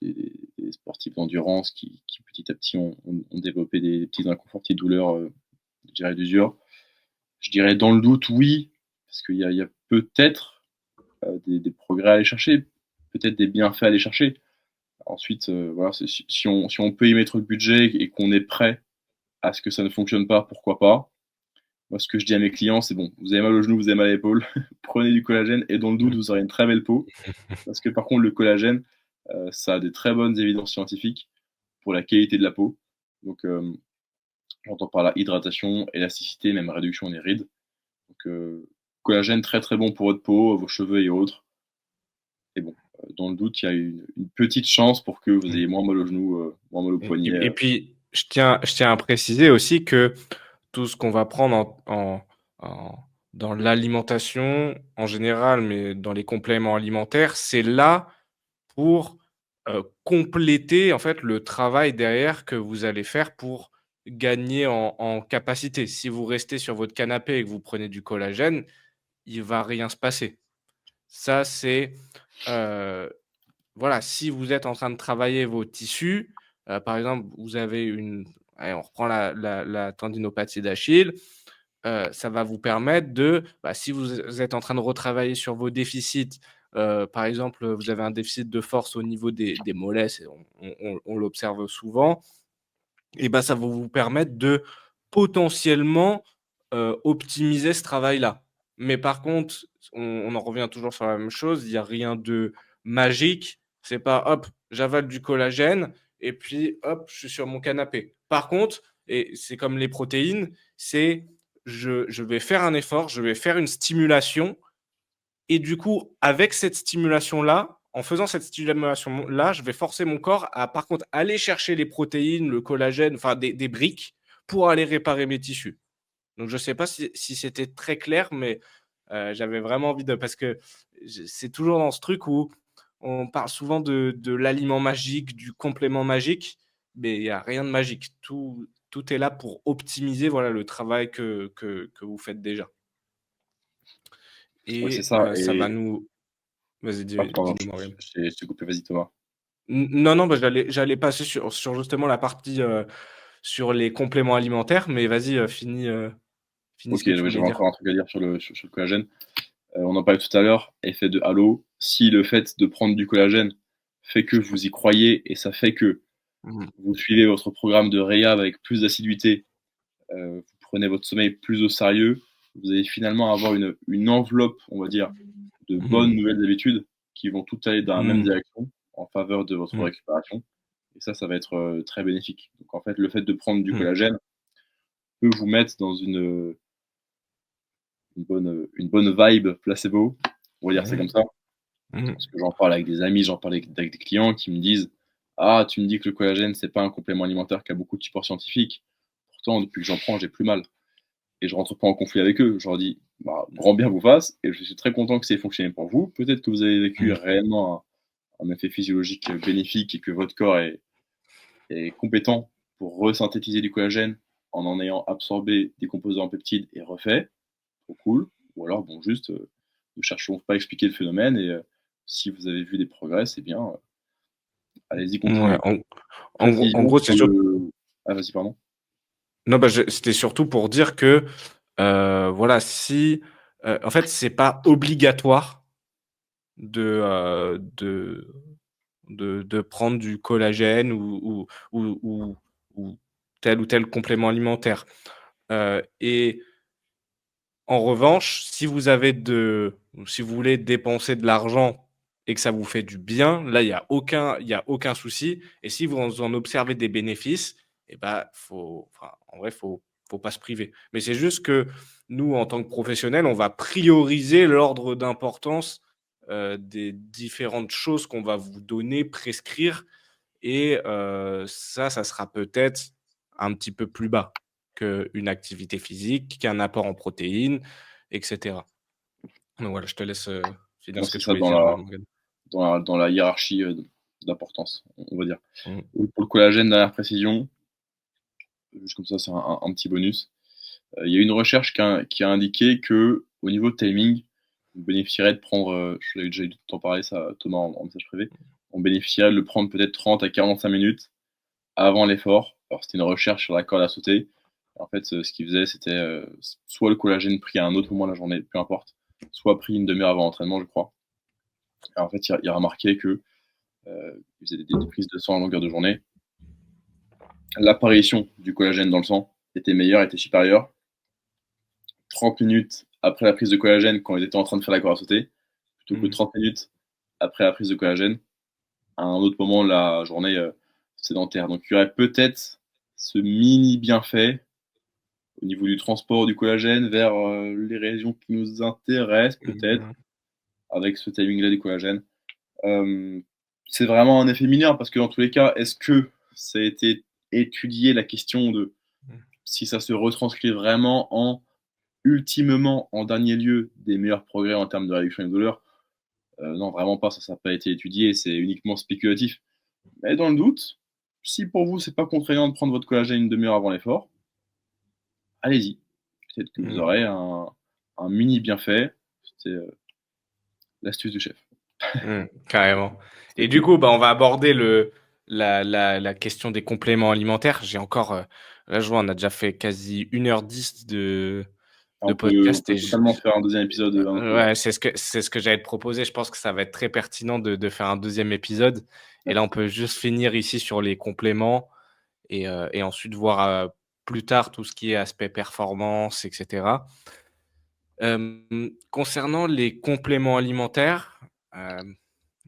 des sportifs d'endurance qui petit à petit ont développé des petits inconforts, petites douleurs, je dirais d'usure? Je dirais dans le doute, oui, parce qu'il y a peut-être, des progrès à aller chercher, peut-être des bienfaits à aller chercher. Ensuite, voilà, si on peut y mettre le budget et qu'on est prêt à ce que ça ne fonctionne pas, pourquoi pas? Moi, ce que je dis à mes clients, c'est: «Bon, vous avez mal au genou, vous avez mal à l'épaule, prenez du collagène et dans le doute, vous aurez une très belle peau». Parce que par contre, le collagène, ça a des très bonnes évidences scientifiques pour la qualité de la peau. Donc, j'entends par là hydratation, élasticité, même réduction des rides. Donc, collagène très, très bon pour votre peau, vos cheveux et autres. Et bon, dans le doute, il y a une petite chance pour que vous ayez moins mal aux genoux, moins mal aux poignets, Et puis, je tiens à préciser aussi que tout ce qu'on va prendre dans l'alimentation en général, mais dans les compléments alimentaires, c'est là pour, compléter en fait le travail derrière que vous allez faire pour gagner en capacité. Si vous restez sur votre canapé et que vous prenez du collagène, il va rien se passer. Ça, c'est, heu, voilà, si vous êtes en train de travailler vos tissus, par exemple, vous avez allez, on reprend la tendinopathie d'Achille, ça va vous permettre si vous êtes en train de retravailler sur vos déficits, par exemple, vous avez un déficit de force au niveau des mollets, on l'observe souvent, et ben ça va vous permettre de potentiellement, optimiser ce travail-là. Mais par contre, on en revient toujours sur la même chose, il y a rien de magique. C'est pas: «Hop, j'avale du collagène et puis hop, je suis sur mon canapé». Par contre, et c'est comme les protéines, c'est je vais faire un effort, je vais faire une stimulation et du coup, avec cette stimulation-là, en faisant cette stimulation-là, je vais forcer mon corps à, par contre, aller chercher les protéines, le collagène, enfin des briques pour aller réparer mes tissus. Donc je ne sais pas si c'était très clair, mais j'avais vraiment envie de, parce que c'est toujours dans ce truc où on parle souvent de l'aliment magique, du complément magique, mais il y a rien de magique. Tout est là pour optimiser, voilà, le travail que vous faites déjà, oui, c'est et ça. ça va Et nous... Vas-y, ah pardon, dis-nous, Morgan. je t'ai coupé, vas-y Thomas. Non, non, bah, j'allais passer sur justement la partie, sur les compléments alimentaires, mais vas-y, finis ce OK, que tu oui, voulais j'avais dire. encore un truc à dire sur le collagène. On en parlait tout à l'heure, effet de halo. Si le fait de prendre du collagène fait que vous y croyez et ça fait que Mmh. vous suivez votre programme de réhab avec plus d'assiduité, vous prenez votre sommeil plus au sérieux, vous allez finalement avoir une enveloppe, on va dire, de bonnes Mmh. nouvelles habitudes qui vont toutes aller dans la même Mmh. direction en faveur de votre Mmh. récupération. Et ça va être très bénéfique. Donc en fait, le fait de prendre du Mmh. collagène peut vous mettre dans une bonne vibe placebo, on va dire c'est Mmh. comme ça. Mmh. Parce que j'en parle avec des amis, j'en parle avec des clients qui me disent: «Ah, tu me dis que le collagène, c'est pas un complément alimentaire qui a beaucoup de support scientifique. Pourtant, depuis que j'en prends, j'ai plus mal». Et je rentre pas en conflit avec eux. Je leur dis: «Bah, grand bien vous fasse et je suis très content que ça ait fonctionné pour vous. Peut-être que vous avez vécu Mmh. réellement un effet physiologique bénéfique et que votre corps est compétent pour resynthétiser du collagène en ayant absorbé des composants en peptides et refait, trop cool. Ou alors bon, juste, ne cherchons pas à expliquer le phénomène et si vous avez vu des progrès, c'est bien, Allez-y, Ouais, continuez. en Précision gros, sur le... Ah, vas-y, pardon. non, bah, c'était surtout pour dire que, voilà, si, en fait, c'est pas obligatoire de de prendre du collagène ou tel ou tel complément alimentaire. Et en revanche, si vous voulez dépenser de l'argent et que ça vous fait du bien, là, il y a aucun souci et si vous en observez des bénéfices et bah, en vrai, faut pas se priver. Mais c'est juste que nous, en tant que professionnels, on va prioriser l'ordre d'importance, des différentes choses qu'on va vous donner, prescrire et ça sera peut-être un petit peu plus bas qu'une activité physique, qu'un apport en protéines et cetera. Donc voilà, je te laisse, finir Moi, ce que c'est tu ça voulais dans dire, la, Morgane. dans la hiérarchie d'importance, on va dire. Mmh. Pour le collagène, dernière précision, juste comme ça, c'est un petit bonus. Il y a une recherche qui a indiqué que au niveau de timing, on bénéficierait de prendre, je l'avais déjà eu t'en parler ça, Thomas, en message privé, on bénéficierait de le prendre peut-être 30 à 45 minutes avant l'effort. Alors, c'était une recherche sur la corde à sauter. En fait, ce qu'il faisait, c'était soit le collagène pris à un autre moment de la journée, peu importe, soit pris une demi-heure avant l'entraînement, je crois. Et en fait, il a remarqué que il faisait des prises de sang en longueur de journée. L'apparition du collagène dans le sang était meilleure, était supérieure 30 minutes après la prise de collagène quand ils étaient en train de faire la corde à sauter, plutôt que Mmh. 30 minutes après la prise de collagène à un autre moment de la journée sédentaire. Donc il y aurait peut-être ce mini bienfait au niveau du transport du collagène vers les régions qui nous intéressent, peut-être, Mmh. avec ce timing-là du collagène. Euh, c'est vraiment un effet mineur parce que dans tous les cas, est-ce que ça a été étudié la question de Mmh. si ça se retranscrit vraiment en ultimement, en dernier lieu, des meilleurs progrès en termes de réduction des douleurs? Non, vraiment pas, ça n'a pas été étudié, c'est uniquement spéculatif. Mais dans le doute, si pour vous, c'est pas contraignant de prendre votre collagène une demi-heure avant l'effort, allez-y. Peut-être que vous Mmh. aurez un mini bienfait. C'était l'astuce du chef. Mmh. Carrément. C'était Et du cool. coup, bah, on va aborder la question des compléments alimentaires. J'ai encore, là, je vois, on a déjà fait quasi 1h10 de On podcast peut et totalement faire un deuxième épisode un autre jour. ouais, c'est ce que j'allais te proposer. Je pense que ça va être très pertinent de faire un deuxième épisode et Ouais. là, on peut juste finir ici sur les compléments et ensuite voir, plus tard tout ce qui est aspect performance et cetera. Concernant les compléments alimentaires,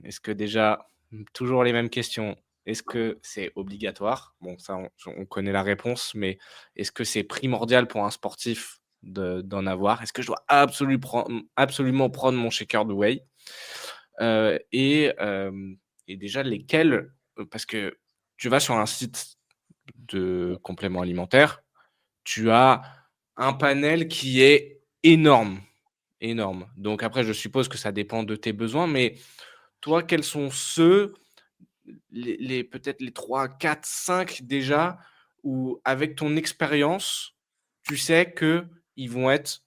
est-ce que déjà, toujours les mêmes questions. Est-ce que c'est obligatoire? Bon, ça, on connaît la réponse, mais est-ce que c'est primordial pour un sportif d'en avoir? Est-ce que je dois absolument prendre mon shaker de whey? Et déjà lesquels, parce que tu vas sur un site de compléments alimentaires, tu as un panel qui est énorme, énorme. Donc après, je suppose que ça dépend de tes besoins, mais toi, quels sont ceux, les peut-être les 3, 4, 5 déjà, où avec ton expérience, tu sais qu'ils vont être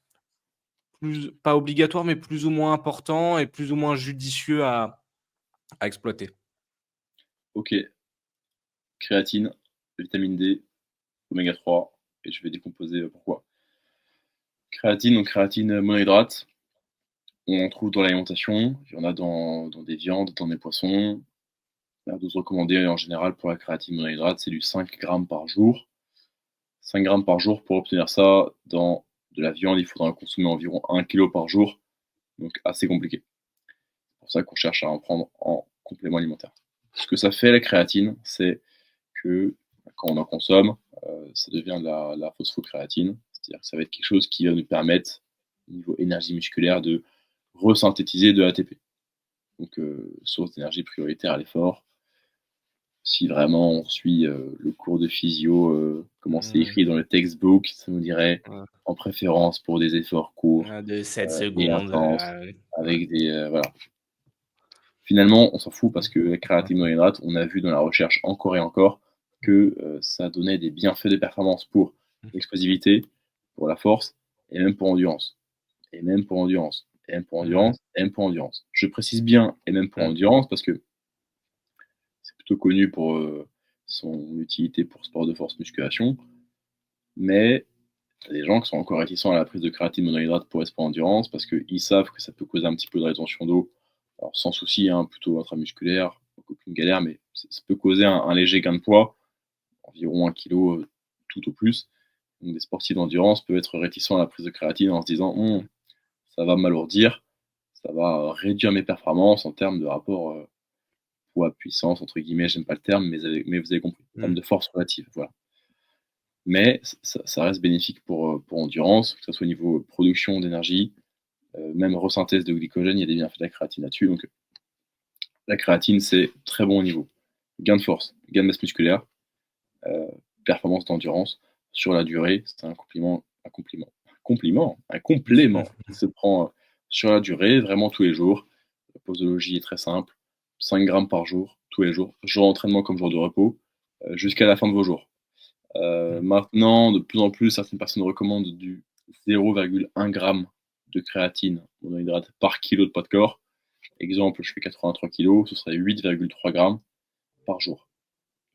plus pas obligatoires, mais plus ou moins importants et plus ou moins judicieux à exploiter? Ok, créatine, vitamine D, oméga 3, et je vais décomposer pourquoi. Créatine, donc créatine monohydrate, on en trouve dans l'alimentation, il y en a dans des viandes, dans des poissons. La dose recommandée en général pour la créatine monohydrate, c'est du 5 grammes par jour. 5 grammes par jour, pour obtenir ça, dans de la viande, il faudra en consommer environ 1 kg par jour, donc assez compliqué. C'est pour ça qu'on cherche à en prendre en complément alimentaire. Ce que ça fait la créatine, c'est que quand on en consomme, ça devient de la phosphocréatine, c'est-à-dire que ça va être quelque chose qui va nous permettre, au niveau énergie musculaire, de resynthétiser de l'ATP. Donc, source d'énergie prioritaire à l'effort. Si vraiment on suit le cours de physio, comment c'est Mmh. écrit dans le textbook, ça nous dirait Ouais. en préférence pour des efforts courts De 7 et secondes, intenses, ouais. avec des voilà. Finalement, on s'en fout parce que la créatine monohydrate, on a vu dans la recherche encore et encore que ça donnait des bienfaits de performance pour l'explosivité, pour la force et même pour endurance. Et même pour endurance. Et même pour Mmh. endurance. Et même pour endurance. Je précise bien et même pour Mmh. endurance parce que plutôt connu pour son utilité pour sport de force musculation, mais il y a des gens qui sont encore réticents à la prise de créatine monohydrate pour les sports endurance parce qu'ils savent que ça peut causer un petit peu de rétention d'eau. Alors sans souci, hein, plutôt intramusculaire, aucune galère, mais ça peut causer un léger gain de poids, environ 1 kg tout au plus. Donc des sportifs d'endurance peuvent être réticents à la prise de créatine en se disant ça va m'alourdir, ça va réduire mes performances en termes de rapport poids-puissance, entre guillemets, j'aime pas le terme, mais vous avez compris, en termes de force relative, voilà. Mais ça reste bénéfique pour endurance, que ce soit au niveau production d'énergie, même resynthèse de glycogène, il y a des bienfaits de la créatine là-dessus. Donc la créatine, c'est très bon au niveau gain de force, gain de masse musculaire, performance d'endurance sur la durée. C'est un complément qui se prend sur la durée, vraiment tous les jours. La posologie est très simple, 5 grammes par jour, tous les jours, jour d'entraînement comme jour de repos, jusqu'à la fin de vos jours. Maintenant, de plus en plus, certaines personnes recommandent du 0,1 g de créatine monohydrate par kilo de poids de corps. Exemple, je fais 83 kg, ce serait 8,3 g par jour.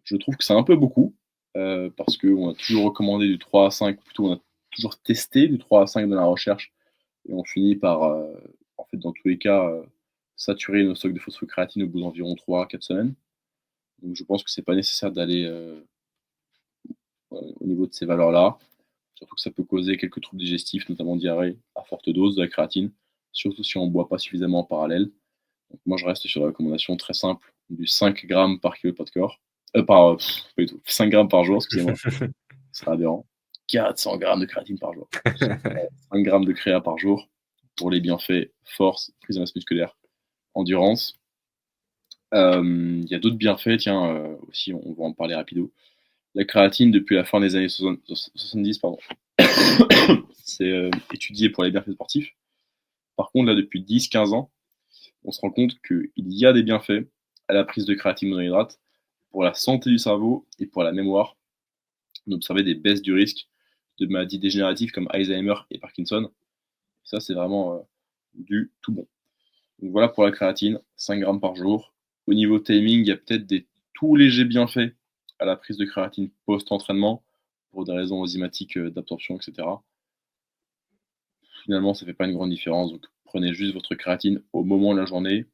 Je trouve que c'est un peu beaucoup, parce qu'on a toujours recommandé du 3 à 5, plutôt on a toujours testé du 3 à 5 dans la recherche, et on finit par, en fait, dans tous les cas, saturer nos stocks de phosphocréatine au bout d'environ 3 à 4 semaines. Donc je pense que c'est pas nécessaire d'aller au niveau de ces valeurs-là. Surtout que ça peut causer quelques troubles digestifs, notamment diarrhée à forte dose de la créatine, surtout si on ne boit pas suffisamment en parallèle. Donc moi, je reste sur la recommandation très simple du 5 grammes par kilo de poids de corps. Pas du tout, 5 grammes par jour, excusez-moi. C'est aberrant. 400 grammes de créatine par jour. 5 grammes de créa par jour pour les bienfaits force, prise de masse musculaire, endurance. Il y a d'autres bienfaits, tiens, aussi, on va en parler rapido. La créatine, depuis la fin des années 70, c'est étudié pour les bienfaits sportifs. Par contre, là, depuis 10-15 ans, on se rend compte qu'il y a des bienfaits à la prise de créatine monohydrate pour la santé du cerveau et pour la mémoire. On observait des baisses du risque de maladies dégénératives comme Alzheimer et Parkinson. Et ça, c'est vraiment du tout bon. Donc voilà pour la créatine, 5 grammes par jour. Au niveau timing, il y a peut-être des tout légers bienfaits à la prise de créatine post-entraînement pour des raisons enzymatiques d'absorption, etc. Finalement, ça ne fait pas une grande différence. Donc prenez juste votre créatine au moment de la journée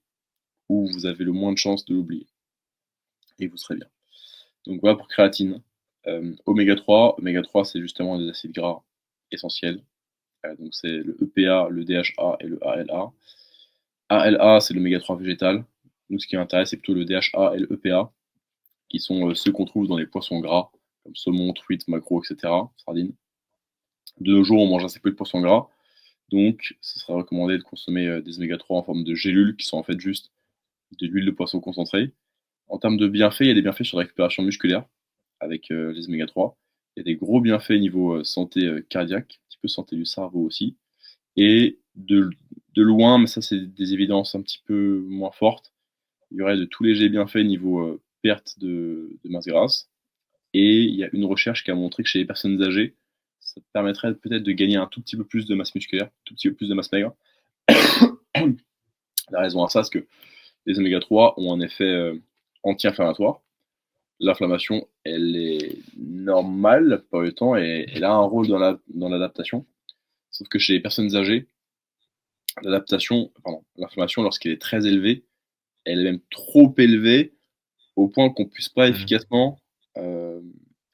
où vous avez le moins de chances de l'oublier. Et vous serez bien. Donc voilà pour créatine. Oméga 3, c'est justement des acides gras essentiels. Donc c'est le EPA, le DHA et le ALA. ALA, c'est l'oméga 3 végétal. Nous, ce qui m'intéresse, c'est plutôt le DHA et le EPA, qui sont ceux qu'on trouve dans les poissons gras, comme saumon, truite, maquereau, etc., sardines. De nos jours, on mange assez peu de poissons gras, donc ce serait recommandé de consommer des oméga 3 en forme de gélules, qui sont en fait juste de l'huile de poisson concentrée. En termes de bienfaits, il y a des bienfaits sur la récupération musculaire, avec les oméga 3. Il y a des gros bienfaits niveau santé cardiaque, un petit peu santé du cerveau aussi. Et de loin, mais ça c'est des évidences un petit peu moins fortes, il y aurait de tout légers bienfaits niveau perte de masse grasse. Et il y a une recherche qui a montré que chez les personnes âgées, ça permettrait peut-être de gagner un tout petit peu plus de masse musculaire, un tout petit peu plus de masse maigre. La raison à ça, c'est que les oméga 3 ont un effet anti-inflammatoire. L'inflammation, elle est normale la plupart du temps et elle a un rôle dans l'adaptation. Sauf que chez les personnes âgées, l'inflammation, lorsqu'elle est très élevée, elle est même trop élevée au point qu'on ne puisse pas efficacement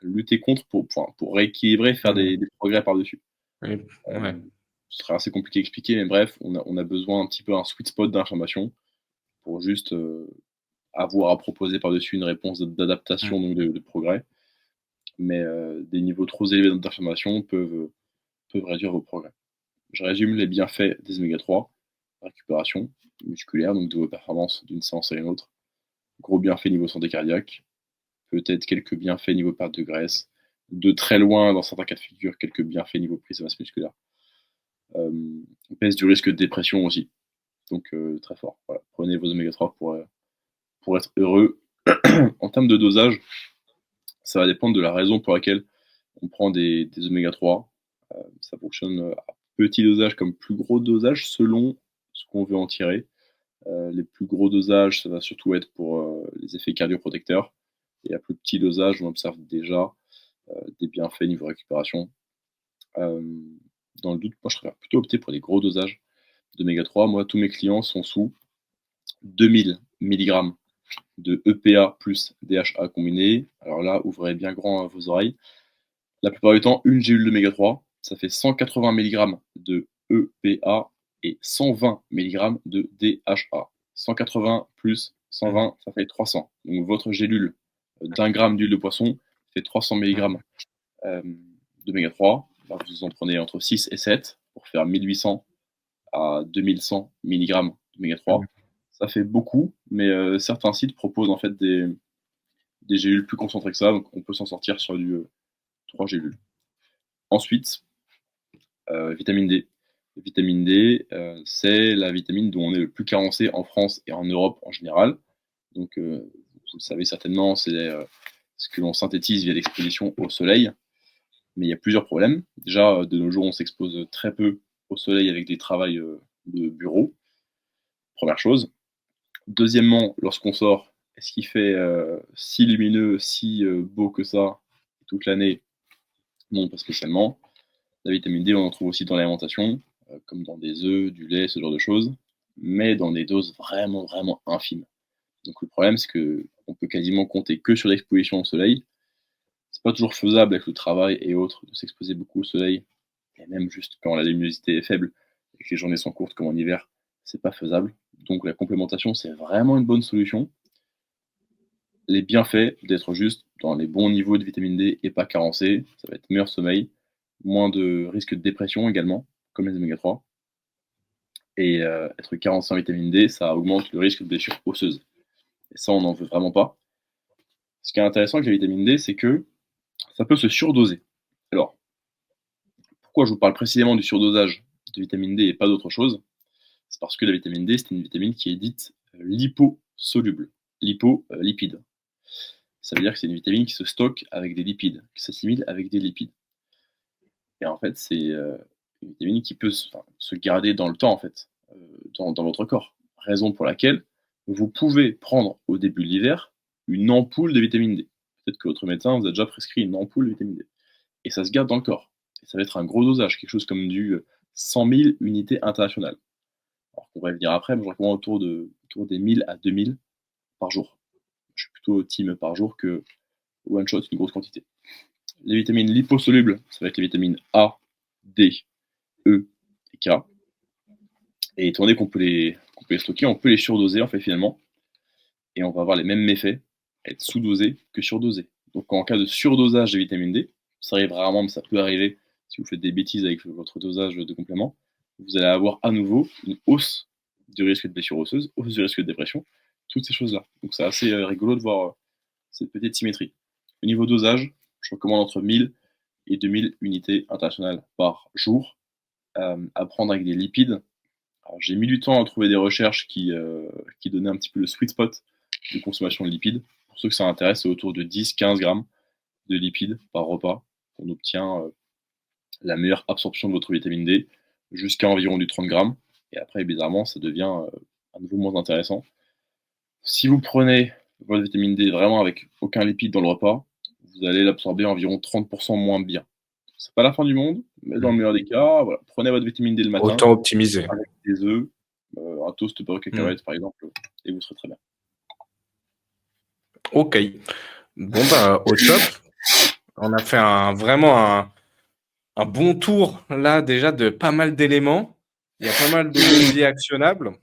lutter contre pour rééquilibrer, faire des progrès par-dessus. Oui, ouais. Ce serait assez compliqué à expliquer, mais bref, on a besoin un petit peu d'un sweet spot d'inflammation pour juste avoir à proposer par-dessus une réponse d'adaptation, donc de progrès. Mais des niveaux trop élevés d'inflammation peuvent réduire vos progrès. Je résume les bienfaits des oméga 3, récupération musculaire, donc de vos performances d'une séance à une autre, gros bienfaits niveau santé cardiaque, peut-être quelques bienfaits niveau perte de graisse, de très loin, dans certains cas de figure, quelques bienfaits niveau prise de masse musculaire. Baisse du risque de dépression aussi, donc très fort. Voilà. Prenez vos oméga 3 pour être heureux. En termes de dosage, ça va dépendre de la raison pour laquelle on prend des oméga 3. Ça fonctionne à petit dosage comme plus gros dosage selon ce qu'on veut en tirer. Les plus gros dosages, ça va surtout être pour les effets cardioprotecteurs. Et à plus petit dosage, on observe déjà des bienfaits niveau récupération. Dans le doute, moi, je serais plutôt opté pour les gros dosages d'oméga 3. Moi, tous mes clients sont sous 2000 mg de EPA plus DHA combiné. Alors là, ouvrez bien grand vos oreilles. La plupart du temps, une gélule d'oméga 3, ça fait 180 mg de EPA et 120 mg de DHA. 180 plus 120, ça fait 300. Donc votre gélule d'1 gramme d'huile de poisson fait 300 mg d'oméga 3. Alors, vous en prenez entre 6 et 7 pour faire 1800 à 2100 mg d'oméga 3. Ça fait beaucoup, mais certains sites proposent en fait des gélules plus concentrées que ça, donc on peut s'en sortir sur du 3 gélules. Ensuite, vitamine D. Vitamine D, c'est la vitamine dont on est le plus carencé en France et en Europe en général. Donc, vous le savez certainement, c'est ce que l'on synthétise via l'exposition au soleil. Mais il y a plusieurs problèmes. Déjà, de nos jours, on s'expose très peu au soleil avec des travails de bureau. Première chose. Deuxièmement, lorsqu'on sort, est-ce qu'il fait si lumineux, si beau que ça toute l'année? Non, pas spécialement. La vitamine D, on en trouve aussi dans l'alimentation, comme dans des œufs, du lait, ce genre de choses, mais dans des doses vraiment, vraiment infimes. Donc le problème, c'est qu'on peut quasiment compter que sur l'exposition au soleil. C'est pas toujours faisable avec le travail et autres de s'exposer beaucoup au soleil, et même juste quand la luminosité est faible et que les journées sont courtes comme en hiver, c'est pas faisable. Donc la complémentation, c'est vraiment une bonne solution. Les bienfaits d'être juste dans les bons niveaux de vitamine D et pas carencé, ça va être meilleur sommeil, moins de risque de dépression également, comme les oméga 3. Et être carencé en vitamine D, ça augmente le risque de blessure osseuse. Et ça, on n'en veut vraiment pas. Ce qui est intéressant avec la vitamine D, c'est que ça peut se surdoser. Alors, pourquoi je vous parle précisément du surdosage de vitamine D et pas d'autre chose? C'est parce que la vitamine D, c'est une vitamine qui est dite liposoluble. Lipide. Ça veut dire que c'est une vitamine qui se stocke avec des lipides, qui s'assimile avec des lipides. Et en fait, c'est une vitamine qui peut se garder dans le temps, en fait, dans votre corps. Raison pour laquelle vous pouvez prendre au début de l'hiver une ampoule de vitamine D. Peut-être que votre médecin vous a déjà prescrit une ampoule de vitamine D. Et ça se garde dans le corps. Et ça va être un gros dosage, quelque chose comme du 100 000 unités internationales. Alors qu'on va y venir après, mais je recommande autour des 1000 à 2000 par jour. Je suis plutôt team par jour que one shot, une grosse quantité. Les vitamines liposolubles, ça va être les vitamines A, D, E et K. Et étant donné qu'on peut les stocker, on peut les surdoser en fait finalement. Et on va avoir les mêmes méfaits à être sous-dosé que surdosé. Donc en cas de surdosage de vitamine D, ça arrive rarement, mais ça peut arriver si vous faites des bêtises avec votre dosage de complément, vous allez avoir à nouveau une hausse du risque de blessure osseuse, hausse du risque de dépression, toutes ces choses-là. Donc c'est assez rigolo de voir cette petite symétrie. Au niveau dosage, je recommande entre 1000 et 2000 unités internationales par jour à prendre avec des lipides. Alors, j'ai mis du temps à trouver des recherches qui donnaient un petit peu le sweet spot de consommation de lipides. Pour ceux que ça intéresse, c'est autour de 10-15 grammes de lipides par repas qu'on obtient la meilleure absorption de votre vitamine D jusqu'à environ du 30 grammes. Et après, bizarrement, ça devient à nouveau moins intéressant. Si vous prenez votre vitamine D vraiment avec aucun lipide dans le repas, vous allez l'absorber environ 30% moins bien. C'est pas la fin du monde, mais dans le meilleur des cas, voilà, prenez votre vitamine D le matin. Autant optimiser. Avec des œufs, un toast beurre cacahuète par exemple, et vous serez très bien. Ok. Bon, bah, au top. On a fait vraiment un bon tour là déjà de pas mal d'éléments. Il y a pas mal de leviers actionnables.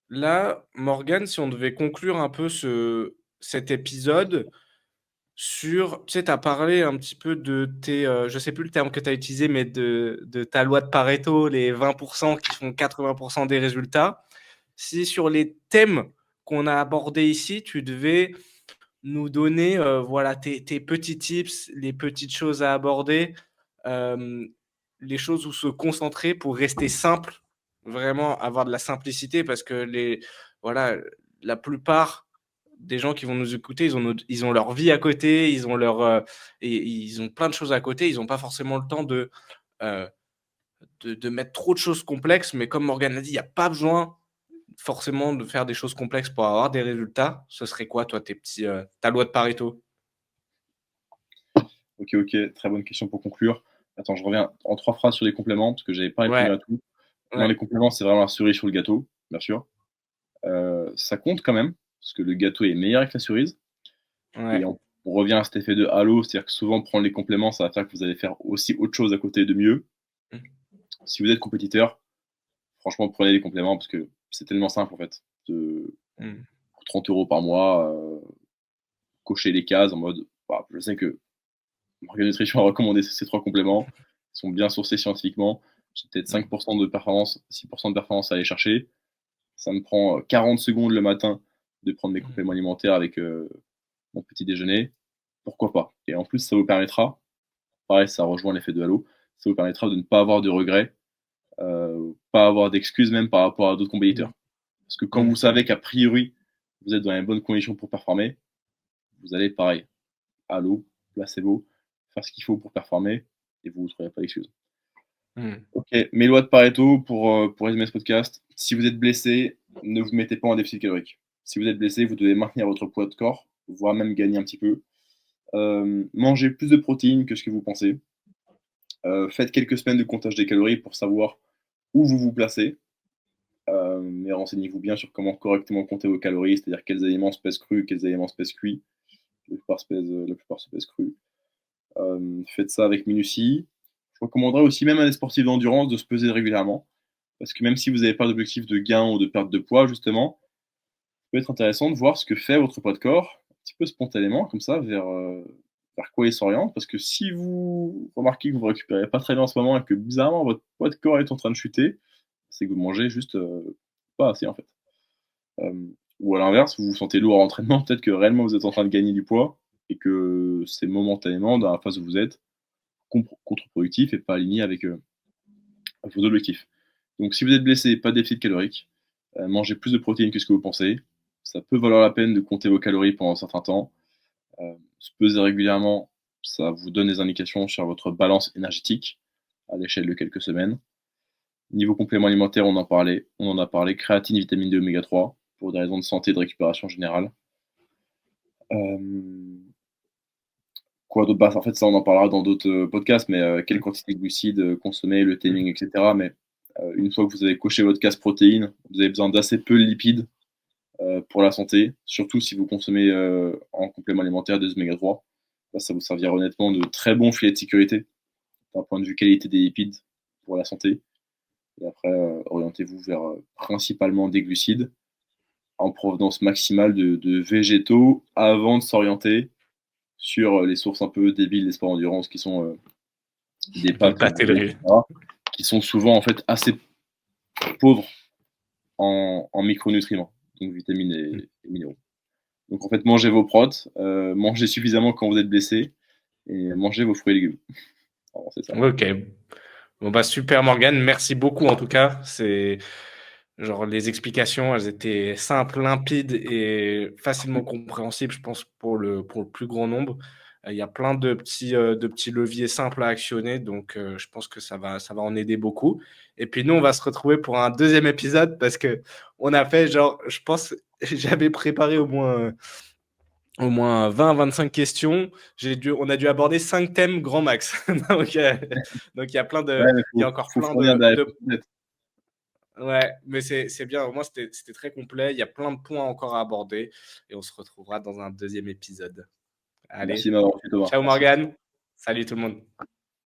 Là, Morgane, si on devait conclure un peu cet épisode sur, tu sais, tu as parlé un petit peu de tes, je sais plus le terme que tu as utilisé, mais de ta loi de Pareto, les 20% qui font 80% des résultats. Si sur les thèmes qu'on a abordés ici, tu devais nous donner voilà, tes petits tips, les petites choses à aborder, les choses où se concentrer pour rester simple, vraiment avoir de la simplicité, parce que voilà, la plupart des gens qui vont nous écouter, ils ont leur vie à côté, ils ont plein de choses à côté, ils n'ont pas forcément le temps de mettre trop de choses complexes, mais comme Morgane l'a dit, il n'y a pas besoin forcément de faire des choses complexes pour avoir des résultats, ce serait quoi, toi, ta loi de Pareto? Ok, très bonne question pour conclure. Attends, je reviens en 3 phrases sur les compléments, parce que j'avais pas répondu Ouais, à tout. Non, ouais, les compléments, c'est vraiment la cerise sur le gâteau, bien sûr. Ça compte quand même, parce que le gâteau est meilleur avec la cerise. Et ouais. on revient à cet effet de halo, c'est-à-dire que souvent prendre les compléments, ça va faire que vous allez faire aussi autre chose à côté de mieux. Mmh. Si vous êtes compétiteur, franchement, prenez les compléments parce que c'est tellement simple en fait. Mmh. Pour 30 € par mois, cocher les cases en mode, bah, je sais que Morgan Nutrition a recommandé ces 3 compléments, ils sont bien sourcés scientifiquement. J'ai peut-être Mmh. 5% de performance, 6% de performance à aller chercher. Ça me prend 40 secondes le matin de prendre mes Mmh. compléments alimentaires avec mon petit déjeuner. Pourquoi pas? Et en plus, ça vous permettra, pareil, ça rejoint l'effet de halo, ça vous permettra de ne pas avoir de regrets, pas avoir d'excuses même par rapport à d'autres Mmh. compétiteurs. Parce que quand Mmh. vous savez qu'a priori, vous êtes dans les bonnes conditions pour performer, vous allez pareil, halo, placebo, faire ce qu'il faut pour performer et vous ne trouverez pas d'excuses. Mmh. Ok, mes lois de Pareto pour résumer ce podcast. Si vous êtes blessé, ne vous mettez pas en déficit calorique. Si vous êtes blessé, vous devez maintenir votre poids de corps, voire même gagner un petit peu. Mangez plus de protéines que ce que vous pensez. Faites quelques semaines de comptage des calories pour savoir où vous vous placez. Mais renseignez-vous bien sur comment correctement compter vos calories, c'est-à-dire quels aliments se pèsent crus, quels aliments se pèsent cuits. La plupart se pèsent crus. Faites ça avec minutie. Je recommanderais aussi même à des sportifs d'endurance de se peser régulièrement. Parce que même si vous n'avez pas d'objectif de gain ou de perte de poids, justement, ça peut être intéressant de voir ce que fait votre poids de corps, un petit peu spontanément, comme ça, vers quoi il s'oriente. Parce que si vous remarquez que vous ne récupérez pas très bien en ce moment et que bizarrement votre poids de corps est en train de chuter, c'est que vous mangez juste pas assez en fait. Euh, ou à l'inverse, vous vous sentez lourd à l'entraînement, peut-être que réellement vous êtes en train de gagner du poids et que c'est momentanément, dans la phase où vous êtes, contre-productif et pas aligné avec vos objectifs. Donc si vous êtes blessé, pas de déficit calorique, mangez plus de protéines que ce que vous pensez. Ça peut valoir la peine de compter vos calories pendant un certain temps. Se peser régulièrement, ça vous donne des indications sur votre balance énergétique à l'échelle de quelques semaines. Niveau complément alimentaire, on en a parlé, créatine, vitamine D, oméga 3, pour des raisons de santé et de récupération générale. Quoi d'autre? Bah, en fait, ça, on en parlera dans d'autres podcasts, mais quelle quantité de glucides consommer, le Mmh. timing, etc. Mais une fois que vous avez coché votre case protéines, vous avez besoin d'assez peu de lipides pour la santé, surtout si vous consommez en complément alimentaire des oméga 3. Là, ça vous servira honnêtement de très bon filet de sécurité d'un point de vue qualité des lipides pour la santé. Et après, orientez-vous vers principalement des glucides en provenance maximale de végétaux avant de s'orienter sur les sources un peu débiles des sports endurance qui sont des Le pâtes, pâté de etc., riz. qui sont souvent en fait assez pauvres en micronutriments, donc vitamines Mmh. et minéraux. Donc en fait, mangez vos protes, mangez suffisamment quand vous êtes blessé et mangez vos fruits et légumes. Vraiment, c'est ça. OK. Bon, bah, super Morgane, merci beaucoup en tout cas. C'est genre les explications, elles étaient simples, limpides et facilement compréhensibles, je pense pour le plus grand nombre. Il y a plein de petits leviers simples à actionner, donc je pense que ça va en aider beaucoup. Et puis nous, on va se retrouver pour un deuxième épisode parce qu'on a fait genre, je pense, j'avais préparé au moins 20-25 questions. On a dû aborder 5 thèmes grand max. Donc, donc Ouais, mais il y a encore faut plein fournir des réponses honnêtes. ouais, mais c'est bien. Au moins, c'était très complet. Il y a plein de points encore à aborder et on se retrouvera dans un deuxième épisode. Merci Allez, de m'avoir reçu, Thomas. ciao Merci. Morgane. Salut tout le monde.